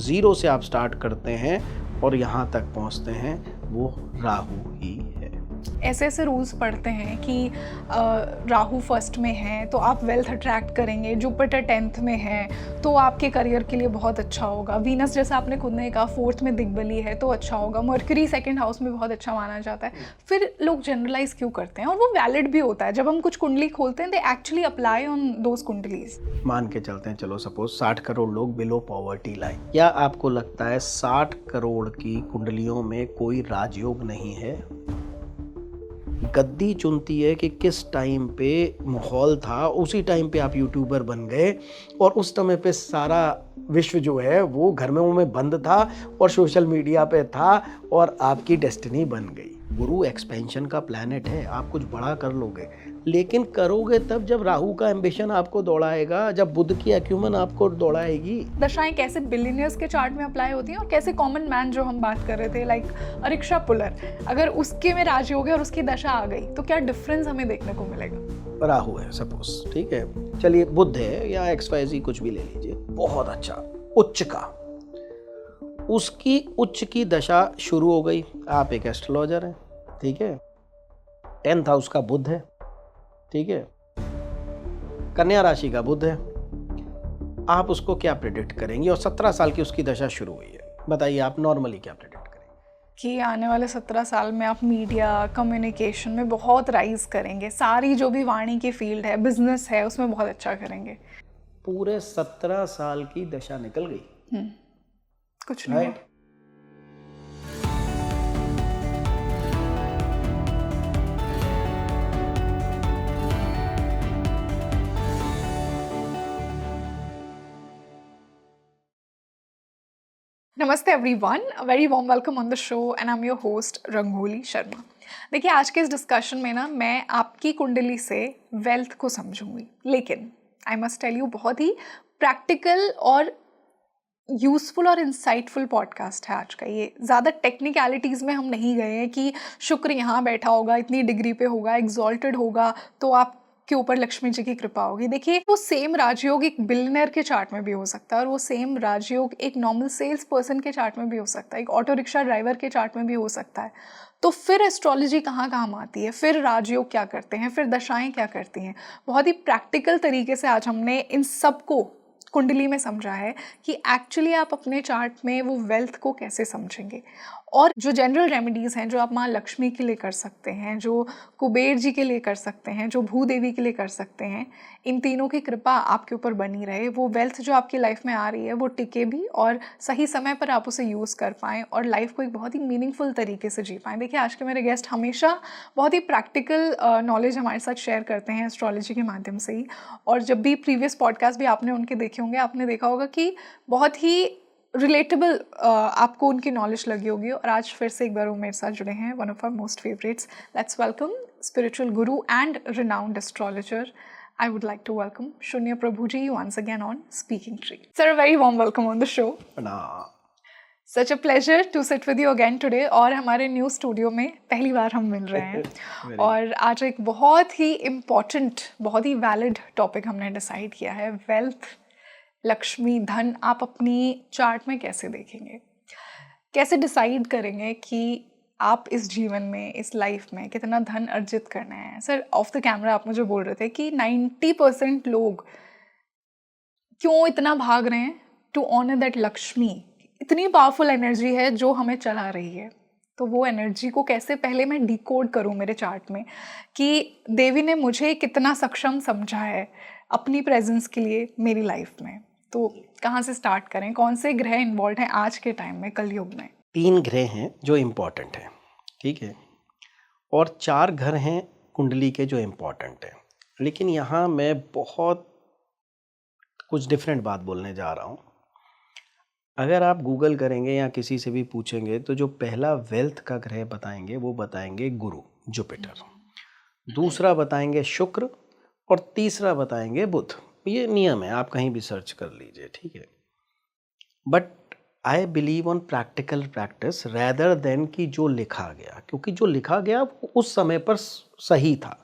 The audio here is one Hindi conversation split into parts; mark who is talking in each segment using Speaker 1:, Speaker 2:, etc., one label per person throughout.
Speaker 1: ज़ीरो से आप स्टार्ट करते हैं और यहाँ तक पहुँचते हैं, वो राहु ही है।
Speaker 2: ऐसे ऐसे रूल्स पढ़ते हैं कि राहु फर्स्ट में है तो आप वेल्थ अट्रैक्ट करेंगे, जुपिटर 10th में है तो आपके करियर के लिए बहुत अच्छा होगा, वीनस जैसा आपने खुद ने कहा 4th में दिग्बली है तो अच्छा होगा, मर्करी 2nd हाउस में बहुत अच्छा माना जाता है। फिर लोग जनरलाइज क्यों करते हैं, और वो वैलिड भी होता है। जब हम कुछ कुंडली खोलते हैं they actually apply on those कुंडलीज।
Speaker 1: मान के चलते हैं, चलो सपोज 60 करोड़ लोग बिलो पॉवर्टी लाइन, या आपको लगता है 60 करोड़ की कुंडलियों में कोई राजयोग नहीं है? गद्दी चुनती है कि किस टाइम पे माहौल था, उसी टाइम पे आप यूट्यूबर बन गए, और उस समय पे सारा विश्व जो है वो घर में बंद था और सोशल मीडिया पे था और आपकी डेस्टिनी बन गई। गुरु एक्सपेंशन का प्लैनेट है, आप कुछ बड़ा कर लोगे, लेकिन करोगे तब जब राहु का एम्बिशन आपको दौड़ाएगा, जब बुध की एक्यूमन आपको दौड़ाएगी।
Speaker 2: दशाएं कैसे बिलियनियर्स के चार्ट में अप्लाई होती हैं और कैसे कॉमन मैन जो हम बात कर रहे थे लाइक अरिक्षा पुलर, अगर उसके में राजयोग है और उसकी दशा आ गई तो क्या डिफरेंस हमें देखने को मिलेगा?
Speaker 1: राहु है सपोज, ठीक है, चलिए बुध है या XYZ कुछ भी ले लीजिए, बहुत अच्छा उच्च का, उसकी उच्च की दशा शुरू हो गई। आप एक एस्ट्रोलॉजर हैं, ठीक है, 10th हाउस का बुध है, ठीक है, कन्या राशि का बुध है, आप उसको क्या प्रेडिक्ट करेंगे? और 17 साल की उसकी दशा शुरू हुई है, बताइए आप नॉर्मली क्या प्रेडिक्ट करेंगे?
Speaker 2: कि आने वाले 17 साल में आप मीडिया कम्युनिकेशन में बहुत राइज करेंगे, सारी जो भी वाणी की फील्ड है, बिजनेस है, उसमें बहुत अच्छा करेंगे।
Speaker 1: पूरे 17 साल की दशा निकल गई,
Speaker 2: कुछ नहीं
Speaker 1: राइट?
Speaker 2: नमस्ते everyone, a very warm welcome on the show and I am your host Rangoli Sharma. देखिए, आज के इस डिस्कशन में ना मैं आपकी कुंडली से वेल्थ को समझूंगी, लेकिन आई मस्ट टेल यू बहुत ही प्रैक्टिकल और यूज़फुल और इंसाइटफुल पॉडकास्ट है आज का। ये ज़्यादा टेक्निकलिटीज़ में हम नहीं गए हैं कि शुक्र यहाँ बैठा होगा, इतनी डिग्री पे होगा, एग्जॉल्टेड होगा तो आप के ऊपर लक्ष्मी जी की कृपा होगी। देखिए, वो सेम राजयोग एक बिलियनर के चार्ट में भी हो सकता है और वो सेम राजयोग एक नॉर्मल सेल्स पर्सन के चार्ट में भी हो सकता है, एक ऑटो रिक्शा ड्राइवर के चार्ट में भी हो सकता है। तो फिर एस्ट्रोलॉजी कहाँ काम आती है, फिर राजयोग क्या करते हैं, फिर दशाएं क्या करती हैं? बहुत ही प्रैक्टिकल तरीके से आज हमने इन सबको कुंडली में समझा है कि एक्चुअली आप अपने चार्ट में वो वेल्थ को कैसे समझेंगे। और जो जनरल रेमेडीज़ हैं जो आप माँ लक्ष्मी के लिए कर सकते हैं, जो कुबेर जी के लिए कर सकते हैं, जो भूदेवी के लिए कर सकते हैं, इन तीनों की कृपा आपके ऊपर बनी रहे, वो वेल्थ जो आपकी लाइफ में आ रही है वो टिके भी और सही समय पर आप उसे यूज़ कर पाएँ और लाइफ को एक बहुत ही मीनिंगफुल तरीके से जी पाएँ। देखिए, आज के मेरे गेस्ट हमेशा बहुत ही प्रैक्टिकल नॉलेज हमारे साथ शेयर करते हैं एस्ट्रोलॉजी के माध्यम से ही, और जब भी प्रीवियस पॉडकास्ट भी आपने उनके देखे होंगे, आपने देखा होगा कि बहुत ही रिलेटेबल आपको उनकी नॉलेज लगी होगी। और आज फिर से एक बार वो मेरे साथ जुड़े हैं, one of our most favourites. Let's welcome spiritual guru and renowned astrologer, I would like to welcome Shunya Prabhuji once again on Speaking Tree. Sir, a very warm welcome on the show. Such a pleasure to sit with you again today. और हमारे न्यू स्टूडियो में पहली बार हम मिल रहे हैं और आज एक बहुत ही इम्पॉर्टेंट, बहुत ही वैलिड टॉपिक हमने डिसाइड किया है, वेल्थ, लक्ष्मी, धन। आप अपनी चार्ट में कैसे देखेंगे, कैसे डिसाइड करेंगे कि आप इस जीवन में, इस लाइफ में कितना धन अर्जित करना है? सर, ऑफ द कैमरा आप मुझे बोल रहे थे कि 90% लोग क्यों इतना भाग रहे हैं टू ऑनर दैट लक्ष्मी। इतनी पावरफुल एनर्जी है जो हमें चला रही है, तो वो एनर्जी को कैसे पहले मैं डिकोड करूं मेरे चार्ट में कि देवी ने मुझे कितना सक्षम समझा है अपनी प्रेजेंस के लिए मेरी लाइफ में। तो कहाँ से स्टार्ट करें, कौन से ग्रह इन्वॉल्व हैं आज के टाइम में, कलयुग में?
Speaker 1: 3 ग्रह हैं जो इम्पोर्टेंट हैं, ठीक है, और 4 घर हैं कुंडली के जो इम्पोर्टेंट हैं। लेकिन यहाँ मैं बहुत कुछ डिफरेंट बात बोलने जा रहा हूँ। अगर आप गूगल करेंगे या किसी से भी पूछेंगे तो जो पहला वेल्थ का ग्रह बताएंगे वो बताएंगे गुरु, जुपिटर, दूसरा बताएंगे शुक्र और तीसरा बताएंगे बुध। ये नियम है, आप कहीं भी सर्च कर लीजिए, ठीक है। But I believe on practical practice rather than कि जो लिखा गया, क्योंकि जो लिखा गया उस समय पर सही था।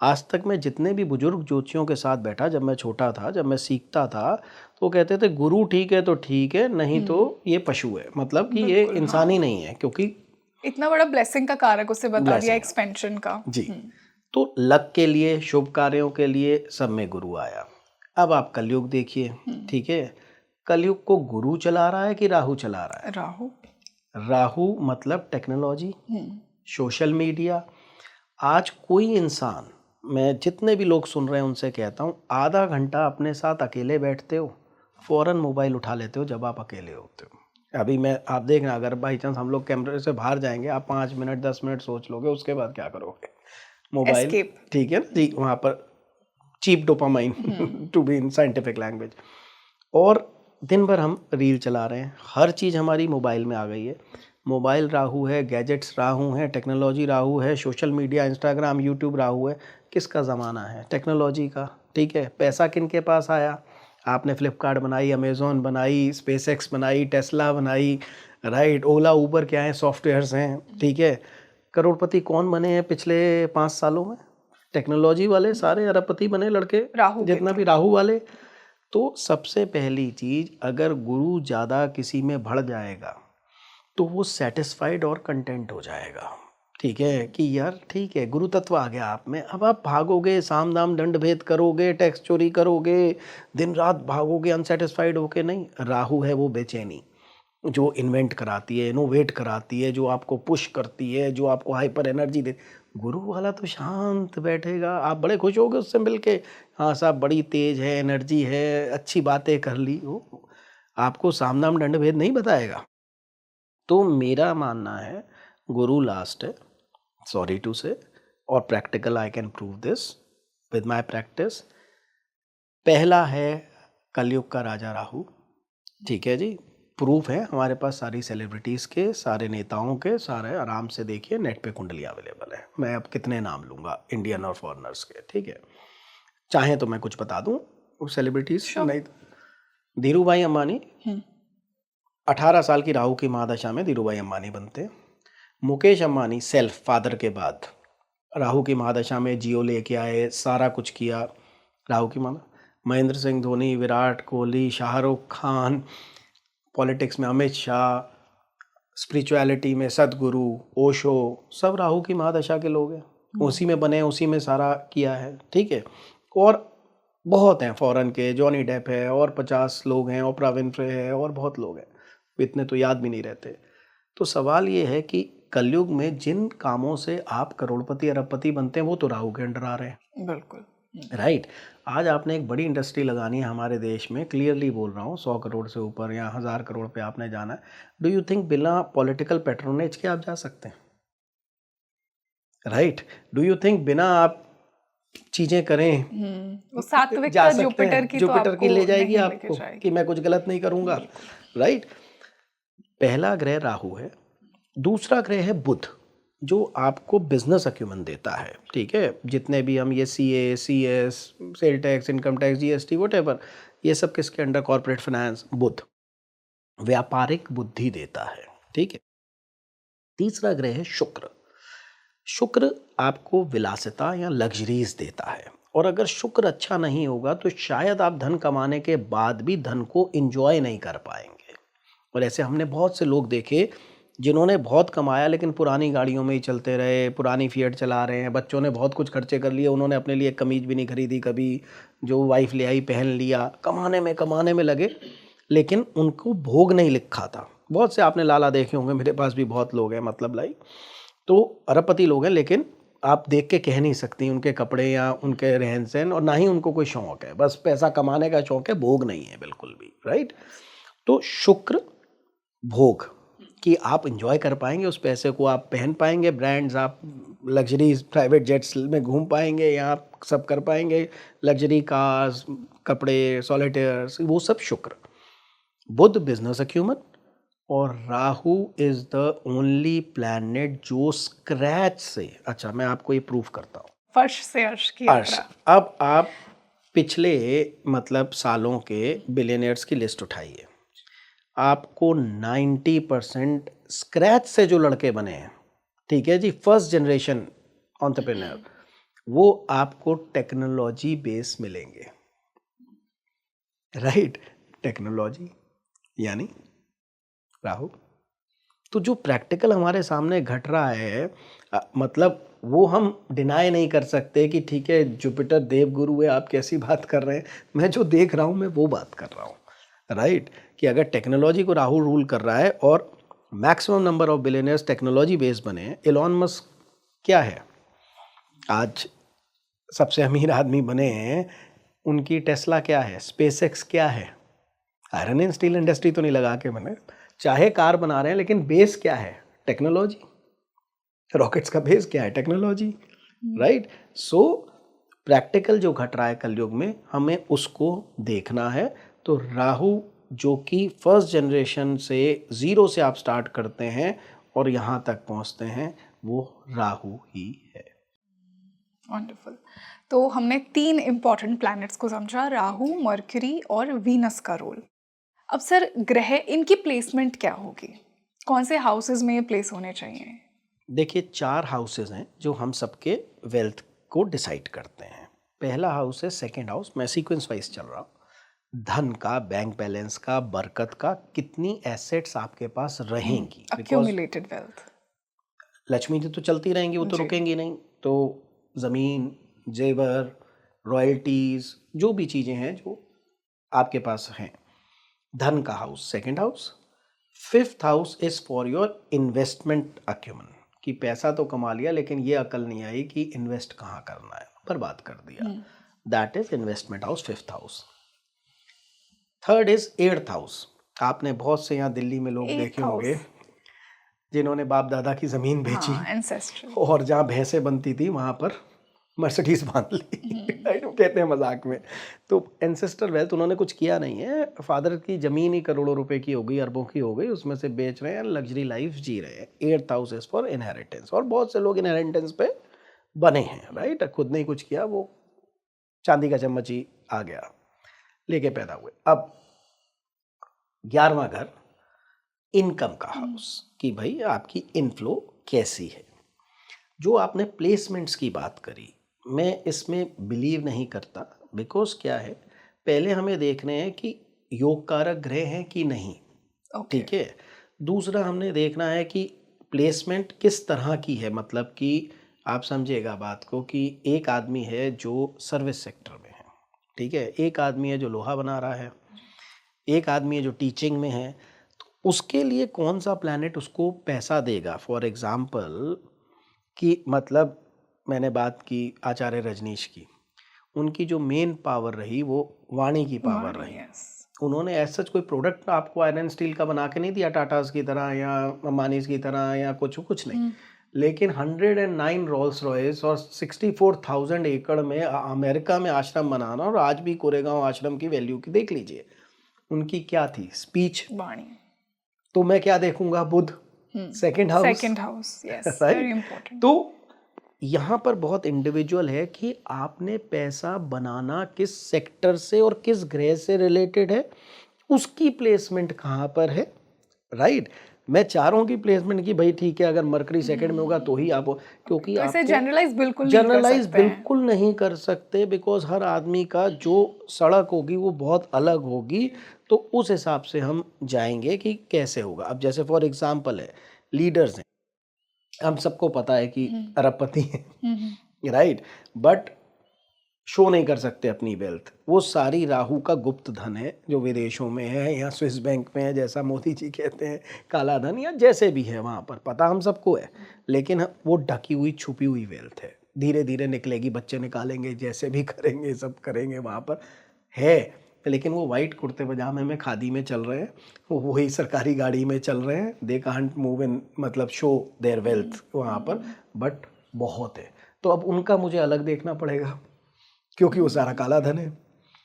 Speaker 1: आज तक मैं जितने भी बुजुर्ग ज्योतिषियों के साथ बैठा, जब मैं छोटा था, जब मैं सीखता था, तो वो कहते थे गुरु ठीक है तो ठीक है, नहीं तो ये पशु है, मतलब कि ये
Speaker 2: बिल्कुल,
Speaker 1: इंसान
Speaker 2: हाँ।
Speaker 1: ही नहीं है, क्योंकि
Speaker 2: इतना बड़ा ब्लेसिंग का कारक उसे बता दिया,
Speaker 1: ब्लेसिंग
Speaker 2: एक्सपेंशन का।
Speaker 1: जी। तो लक के लिए, शुभ कार्यों के लिए सब में गुरु आया। अब आप कलयुग देखिए, ठीक है, कलयुग को गुरु चला रहा है कि राहु चला रहा है?
Speaker 2: राहु।
Speaker 1: राहु मतलब टेक्नोलॉजी, सोशल मीडिया। आज कोई इंसान, मैं जितने भी लोग सुन रहे हैं उनसे कहता हूँ, आधा घंटा अपने साथ अकेले बैठते हो, फ़ौरन मोबाइल उठा लेते हो जब आप अकेले होते हो। अभी मैं, आप देखना, अगर बाई चांस हम लोग कैमरे से बाहर जाएंगे, आप 5 मिनट 10 मिनट सोच लोगे, उसके बाद क्या करोगे? Mobile,
Speaker 2: escape.
Speaker 1: ठीक है ना जी, वहाँ पर cheap dopamine to be in scientific language. और दिन भर हम रील चला रहे हैं, हर चीज़ हमारी मोबाइल में आ गई है। मोबाइल राहु है, गैजेट्स राहु हैं, टेक्नोलॉजी राहु है, social media, Instagram, YouTube Rahu है। किसका ज़माना है? टेक्नोलॉजी का, ठीक है। पैसा किन के पास आया? आपने फ्लिपकार्ट बनाई, अमेज़ॉन बनाई, स्पेसएक्स बनाई, टेस्ला बनाई, राइट, ओला, ऊबर, क्या है, सॉफ्टवेयर्स हैं, ठीक है। करोड़पति कौन बने हैं पिछले 5 सालों में? टेक्नोलॉजी वाले सारे अरबपति बने लड़के,
Speaker 2: राहु के
Speaker 1: जितना भी राहु वाले। तो सबसे पहली चीज, अगर गुरु ज़्यादा किसी में बढ़ जाएगा तो वो सेटिस्फाइड और कंटेंट हो जाएगा, ठीक है, कि यार ठीक है, गुरु तत्व आ गया आप में। अब आप भागोगे, साम दाम दंड भेद करोगे, टैक्स चोरी करोगे, दिन रात भागोगे अनसेटिस्फाइड होके, नहीं। राहु है वो बेचैनी, जो इन्वेंट कराती है, इनोवेट कराती है, जो आपको पुश करती है, जो आपको हाइपर एनर्जी दे। गुरु वाला तो शांत बैठेगा, आप बड़े खुश होगे उससे मिलके, हाँ साहब बड़ी तेज है, एनर्जी है, अच्छी बातें कर ली, वो आपको सामनाम दंड भेद नहीं बताएगा। तो मेरा मानना है गुरु लास्ट है, सॉरी टू से, और practical I can prove this with my practice. पहला है कलयुग का राजा राहु, ठीक है जी, प्रूफ है हमारे पास सारी सेलिब्रिटीज़ के, सारे नेताओं के, सारे, आराम से देखिए, नेट पे कुंडली अवेलेबल है। मैं अब कितने नाम लूँगा इंडियन और फॉरेनर्स के, ठीक है, चाहें तो मैं कुछ बता दूँ सेलिब्रिटीज़, नहीं तो धीरू भाई अम्बानी 18 साल की राहु की महादशा में धीरू भाई अम्बानी बनते। मुकेश अम्बानी सेल्फ फादर के बाद राहु की महादशा में जियो लेके आए, सारा कुछ किया राहु की महादशा। महेंद्र सिंह धोनी, विराट कोहली, शाहरुख खान, पॉलिटिक्स में अमित शाह, स्पिरिचुअलिटी में सदगुरु, ओशो, सब राहु की महादशा के लोग हैं, उसी में बने, उसी में सारा किया है, ठीक है। और बहुत हैं फॉरेन के, जॉनी डेप है, और 50 लोग हैं, ओपरा विनफ्रे है, और बहुत लोग हैं, इतने तो याद भी नहीं रहते। तो सवाल ये है कि कलयुग में जिन कामों से आप करोड़पति अरबपति बनते हैं, वो तो राहु के अंडर आ रहे हैं।
Speaker 2: बिल्कुल,
Speaker 1: राइट। आज आपने एक बड़ी इंडस्ट्री लगानी है हमारे देश में, क्लियरली बोल रहा हूँ, 100 करोड़ से ऊपर या 1000 करोड़ पे आपने जाना है। डू यू थिंक बिना पॉलिटिकल पैट्रोनेज के आप जा सकते हैं? राइट। डू यू थिंक बिना आप चीजें करें
Speaker 2: वो सात्विकता
Speaker 1: जा सकते
Speaker 2: जुपिटर
Speaker 1: हैं?
Speaker 2: की तो
Speaker 1: जुपिटर की
Speaker 2: आपको
Speaker 1: ले जाएगी
Speaker 2: नहीं लेके
Speaker 1: आपको
Speaker 2: जाएगी।
Speaker 1: कि मैं कुछ गलत नहीं करूंगा, राइट। पहला ग्रह राहु है। दूसरा ग्रह है बुध, जो आपको बिजनेस अक्यूमन देता है, ठीक है। जितने भी हम ये CA, CS, sale tax, income tax, GST, whatever, ये सब किसके अंडर? कॉर्पोरेट फाइनेंस, बुध व्यापारिक बुद्धि देता है, ठीक है। तीसरा ग्रह है शुक्र। शुक्र आपको विलासिता या लग्जरीज देता है, और अगर शुक्र अच्छा नहीं होगा तो शायद आप धन कमाने के बाद भी धन को इंजॉय नहीं कर पाएंगे। और ऐसे हमने बहुत से लोग देखे जिन्होंने बहुत कमाया लेकिन पुरानी गाड़ियों में ही चलते रहे, पुरानी फिएट चला रहे हैं, बच्चों ने बहुत कुछ खर्चे कर लिए, उन्होंने अपने लिए कमीज भी नहीं खरीदी कभी, जो वाइफ ले आई पहन लिया, कमाने में लगे, लेकिन उनको भोग नहीं लिखा था। बहुत से आपने लाला देखे होंगे, मेरे पास भी बहुत लोग हैं, मतलब लाइक, तो अरबपति लोग हैं, लेकिन आप देख के कह नहीं सकती उनके कपड़े या उनके रहन सहन, और ना ही उनको कोई शौक है, बस पैसा कमाने का शौक है, भोग नहीं है बिल्कुल भी, राइट। तो शुक्र भोग, कि आप इंजॉय कर पाएंगे उस पैसे को, आप पहन पाएंगे ब्रांड्स, आप लग्जरीज प्राइवेट जेट्स में घूम पाएंगे, या आप सब कर पाएंगे, लग्जरी कार्स, कपड़े, सॉलिटेयर्स, वो सब शुक्र। बुध बिजनेस अक्यूमन, और Rahu is the only planet जो स्क्रैच से, अच्छा मैं आपको ये प्रूफ करता हूँ,
Speaker 2: फर्श से अर्श की
Speaker 1: अर्श।
Speaker 2: यात्रा।
Speaker 1: अब आप पिछले मतलब सालों के बिलियनियर्स की लिस्ट उठाइए, आपको 90% स्क्रैच से जो लड़के बने हैं, ठीक है जी, फर्स्ट जनरेशन एंटरप्रेन्योर, वो आपको टेक्नोलॉजी बेस मिलेंगे, राइट। टेक्नोलॉजी यानी राहु। तो जो प्रैक्टिकल हमारे सामने घट रहा है, मतलब वो हम डिनाई नहीं कर सकते कि ठीक है जुपिटर देवगुरु है, आप कैसी बात कर रहे हैं, मैं जो देख रहा हूँ मैं वो बात कर रहा हूँ, राइट। कि अगर टेक्नोलॉजी को राहु रूल कर रहा है और maximum number of billionaires technology based बने हैं। एलॉन मस्क क्या है, आज सबसे अमीर आदमी बने हैं, उनकी टेस्ला क्या है, स्पेसएक्स क्या है, आयरन एंड स्टील इंडस्ट्री तो नहीं लगा के बने, चाहे कार बना रहे हैं लेकिन बेस क्या है, टेक्नोलॉजी। रॉकेट्स का बेस क्या है, टेक्नोलॉजी, राइट। सो प्रैक्टिकल जो घट रहा है कलयुग में हमें उसको देखना है। तो राहु जो कि फर्स्ट जनरेशन से जीरो से आप स्टार्ट करते हैं और यहाँ तक पहुँचते हैं, वो राहु ही है।
Speaker 2: वंडरफुल। तो हमने 3 इम्पॉर्टेंट प्लैनेट्स को समझा, राहु, मर्क्यूरी और वीनस का रोल। अब सर ग्रह, इनकी प्लेसमेंट क्या होगी, कौन से हाउसेस में ये प्लेस होने चाहिए?
Speaker 1: देखिए 4 हाउसेस हैं जो हम सबके वेल्थ को डिसाइड करते हैं। पहला हाउस है सेकंड हाउस, मैं सीक्वेंस वाइज चल रहा हूँ, धन का, बैंक बैलेंस का, बरकत का, कितनी एसेट्स आपके पास रहेंगी।
Speaker 2: एक्यूमुलेटेड वेल्थ,
Speaker 1: लक्ष्मी जी तो चलती रहेंगी, वो तो
Speaker 2: जी।
Speaker 1: रुकेंगी नहीं। तो ज़मीन, जेवर, रॉयल्टीज़, जो भी चीज़ें हैं जो आपके पास हैं। धन का house second house. Fifth house is for your investment acumen, कि पैसा तो कमा लिया लेकिन ये अकल नहीं आई कि इन्वेस्ट कहाँ करना है, बर्बाद कर दिया। That is investment house, fifth house. Third is eighth house. आपने बहुत से यहाँ दिल्ली में लोग देखे होंगे जिन्होंने बाप दादा की ज़मीन बेची, और जहाँ भैंसें बनती थी वहाँ पर मर्सिडीज बांध ली, कहते हैं मजाक में। तो एंसेस्टर वेल्थ, उन्होंने कुछ किया नहीं है, फादर की ज़मीन ही करोड़ों रुपए की हो गई, अरबों की हो गई, उसमें से बेच रहे हैं, लग्जरी लाइफ जी रहे हैं। Eighth house is for inheritance, और बहुत से लोग इनहेरिटेंस पे बने हैं, राइट। खुद नहीं कुछ किया, वो चांदी का चम्मच ही आ गया लेके पैदा हुए। अब 11वां घर इनकम का हाउस, कि भाई आपकी इनफ्लो कैसी है। जो आपने प्लेसमेंट्स की बात करी, मैं इसमें बिलीव नहीं करता, बिकॉज क्या है, पहले हमें देखने हैं कि योग कारक ग्रह हैं कि नहीं, ठीक है। दूसरा हमने देखना है कि प्लेसमेंट किस तरह की है, मतलब कि आप समझिएगा बात को, कि एक आदमी है जो सर्विस सेक्टर में है, ठीक है, एक आदमी है जो लोहा बना रहा है, एक आदमी है जो टीचिंग में है, तो उसके लिए कौन सा प्लैनेट उसको पैसा देगा। फॉर एग्जाम्पल कि मतलब मैंने बात की आचार्य रजनीश की, उनकी जो मेन पावर रही वो वाणी की पावर रही। उन्होंने ऐसा कोई प्रोडक्ट आपको आयरन स्टील का बना के नहीं दिया टाटास की तरह या अंबानीज की तरह या कुछ नहीं, लेकिन 109 रोल्स रॉयस और 64,000 एकड़ में अमेरिका में आश्रम बनाना, और आज भी कोरेगांव आश्रम की वैल्यू की देख लीजिए, उनकी क्या थी, स्पीच, वाणी। तो मैं क्या देखूंगा, बुध, सेकंड हाउस, वेरी इंपॉर्टेंट। तो यहाँ पर बहुत इंडिविजुअल है कि आपने पैसा बनाना किस सेक्टर से और किस ग्रह से रिलेटेड है, उसकी प्लेसमेंट कहाँ पर है, राइट। मैं चाह रहा हूँ कि प्लेसमेंट की भाई ठीक है, अगर मरकरी सेकंड में होगा तो ही आप, क्योंकि आप जनरलाइज बिल्कुल नहीं कर सकते, बिकॉज हर आदमी का जो सड़क होगी वो बहुत अलग होगी, तो उस हिसाब से हम जाएंगे कि कैसे होगा। अब जैसे फॉर एग्जाम्पल है, लीडर्स हैं, हम सबको पता है कि अरबपति हैं, राइट, बट शो नहीं कर सकते अपनी वेल्थ, वो सारी राहु का गुप्त धन है जो विदेशों में है या स्विस बैंक में है, जैसा मोदी जी कहते हैं काला धन, या जैसे भी है वहाँ पर, पता हम सबको है, लेकिन वो ढकी हुई छुपी हुई वेल्थ है, धीरे धीरे निकलेगी, बच्चे निकालेंगे, जैसे भी करेंगे सब करेंगे, वहाँ पर है। लेकिन वो वाइट कुर्ते पजामे में, खादी में चल रहे हैं, वो वही सरकारी गाड़ी में चल रहे हैं, दे कांट मूव इन, मतलब शो देयर वेल्थ वहाँ पर, बट बहुत है। तो अब उनका मुझे अलग देखना पड़ेगा क्योंकि वो सारा काला धन है,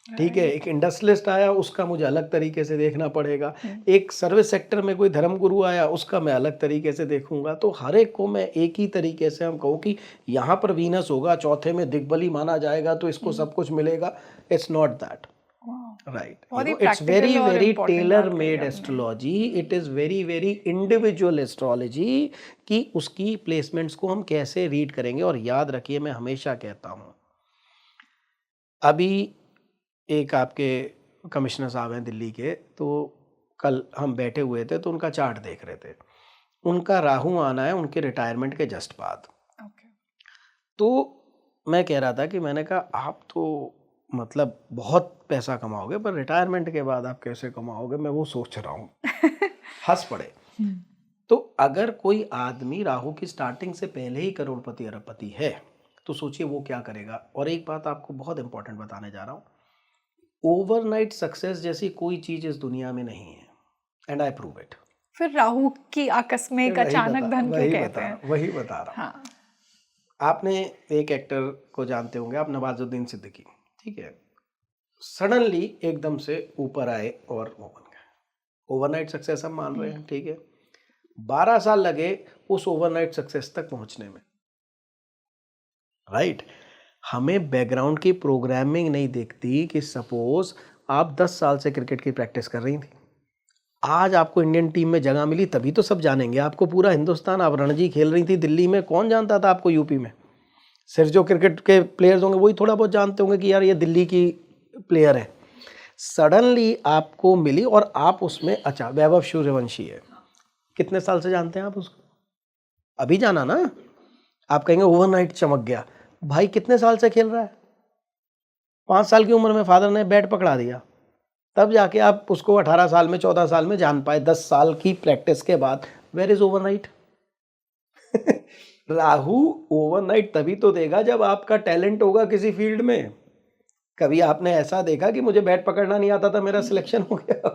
Speaker 1: ठीक है। एक इंडस्ट्रियलिस्ट आया, उसका मुझे अलग तरीके से देखना पड़ेगा। एक सर्विस सेक्टर में कोई धर्मगुरु आया, उसका मैं अलग तरीके से देखूंगा। तो हर एक को मैं एक ही तरीके से, हम कहूँ कि यहाँ पर वीनस होगा, चौथे में दिग्बली माना जाएगा तो इसको सब कुछ मिलेगा, इट्स नॉट दैट। राइट,
Speaker 2: बहुत ही
Speaker 1: इट्स वेरी
Speaker 2: practical और
Speaker 1: वेरी
Speaker 2: important
Speaker 1: टेलर
Speaker 2: बात कही
Speaker 1: मेड
Speaker 2: आपने।
Speaker 1: Astrology, it is very very individual astrology कि उसकी प्लेसमेंट्स को हम कैसे रीड करेंगे। और याद रखिए, मैं हमेशा कहता हूँ, अभी एक आपके कमिश्नर साहब हैं दिल्ली के, तो कल हम बैठे हुए थे तो उनका चार्ट देख रहे थे। उनका राहु आना है उनके रिटायरमेंट के जस्ट बाद।
Speaker 2: ओके।
Speaker 1: तो मैं कह रहा था कि मैंने कहा आप तो मतलब बहुत पैसा कमाओगे, पर रिटायरमेंट के बाद आप कैसे कमाओगे, मैं वो सोच रहा हूँ। हंस पड़े। तो अगर कोई आदमी राहु की स्टार्टिंग से पहले ही करोड़पति अरबपति है तो सोचिए वो क्या करेगा। और एक बात आपको बहुत इंपॉर्टेंट बताने जा रहा हूँ, ओवरनाइट सक्सेस जैसी कोई चीज इस दुनिया में नहीं है, एंड आई प्रूव इट।
Speaker 2: फिर राहु की आकस्मिक अचानक धन क्यों कहते हैं?
Speaker 1: वही बता रहा हूँ।
Speaker 2: हाँ।
Speaker 1: आपने एक एक्टर को जानते होंगे आप, नवाजुद्दीन सिद्दीकी, ठीक है। सडनली एकदम से ऊपर आए और वो बन गए, ओवरनाइट सक्सेस हम मान रहे हैं, ठीक है। 12 साल लगे उस ओवरनाइट सक्सेस तक पहुंचने में, राइट। हमें बैकग्राउंड की प्रोग्रामिंग नहीं दिखती कि सपोज आप 10 साल से क्रिकेट की प्रैक्टिस कर रही थी, आज आपको इंडियन टीम में जगह मिली, तभी तो सब जानेंगे आपको, पूरा हिंदुस्तान। आप रणजी खेल रही थी दिल्ली में, कौन जानता था आपको यूपी में? सिर्फ जो क्रिकेट के प्लेयर्स होंगे वही थोड़ा बहुत जानते होंगे कि यार ये दिल्ली की प्लेयर है। सडनली आपको मिली और आप उसमें, अच्छा वैभव सूर्यवंशी है, कितने साल से जानते हैं आप उसको? अभी जाना ना। आप कहेंगे ओवरनाइट चमक गया, भाई कितने साल से खेल रहा है? 5 साल की उम्र में फादर ने बैट पकड़ा दिया, तब जाके आप उसको 18 साल में 14 साल में जान पाए, 10 साल की प्रैक्टिस के बाद। Where is overnight? Rahu overnight तभी तो देगा जब आपका टैलेंट होगा किसी फील्ड में। कभी आपने ऐसा देखा कि मुझे बैट पकड़ना नहीं आता था, मेरा सिलेक्शन हो गया?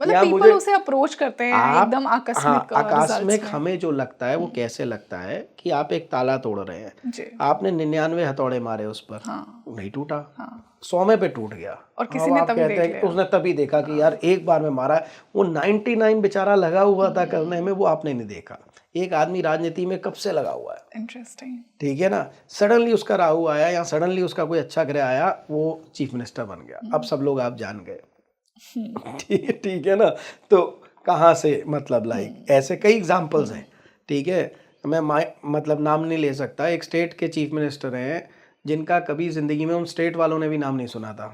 Speaker 2: मतलब
Speaker 1: या
Speaker 2: पीपल
Speaker 1: मुझे
Speaker 2: उसे अप्रोच करते हैं
Speaker 1: आप,
Speaker 2: एकदम
Speaker 1: हाँ,
Speaker 2: आकस्मिक रिजल्ट्स
Speaker 1: आकस्मिक
Speaker 2: में।
Speaker 1: हमें जो लगता है वो कैसे लगता है कि आप एक ताला तोड़ रहे हैं,
Speaker 2: जी।
Speaker 1: आपने 99 हथौड़े मारे उस पर,
Speaker 2: हाँ।
Speaker 1: नहीं टूटा,
Speaker 2: हाँ।
Speaker 1: 100वें पे टूट गया।
Speaker 2: और किसी
Speaker 1: अब
Speaker 2: ने
Speaker 1: आप
Speaker 2: तभी
Speaker 1: कहते
Speaker 2: देख
Speaker 1: हैं कि
Speaker 2: लिया।
Speaker 1: उसने तभी देखा कि यार एक बार में मारा है, वो 99 बेचारा लगा हुआ था करने में, वो आपने नहीं देखा। एक आदमी राजनीति में कब से लगा हुआ है,
Speaker 2: इंटरेस्टिंग।
Speaker 1: ठीक है ना। सडनली उसका राहु आया या सडनली उसका कोई अच्छा ग्रह आया, वो चीफ मिनिस्टर बन गया, अब सब लोग आप जान गए। ठीक है ना। तो कहाँ से, मतलब लाइक ऐसे कई एग्जांपल्स हैं, ठीक है। मैं मतलब नाम नहीं ले सकता, एक स्टेट के चीफ मिनिस्टर हैं जिनका कभी ज़िंदगी में उन स्टेट वालों ने भी नाम नहीं सुना था,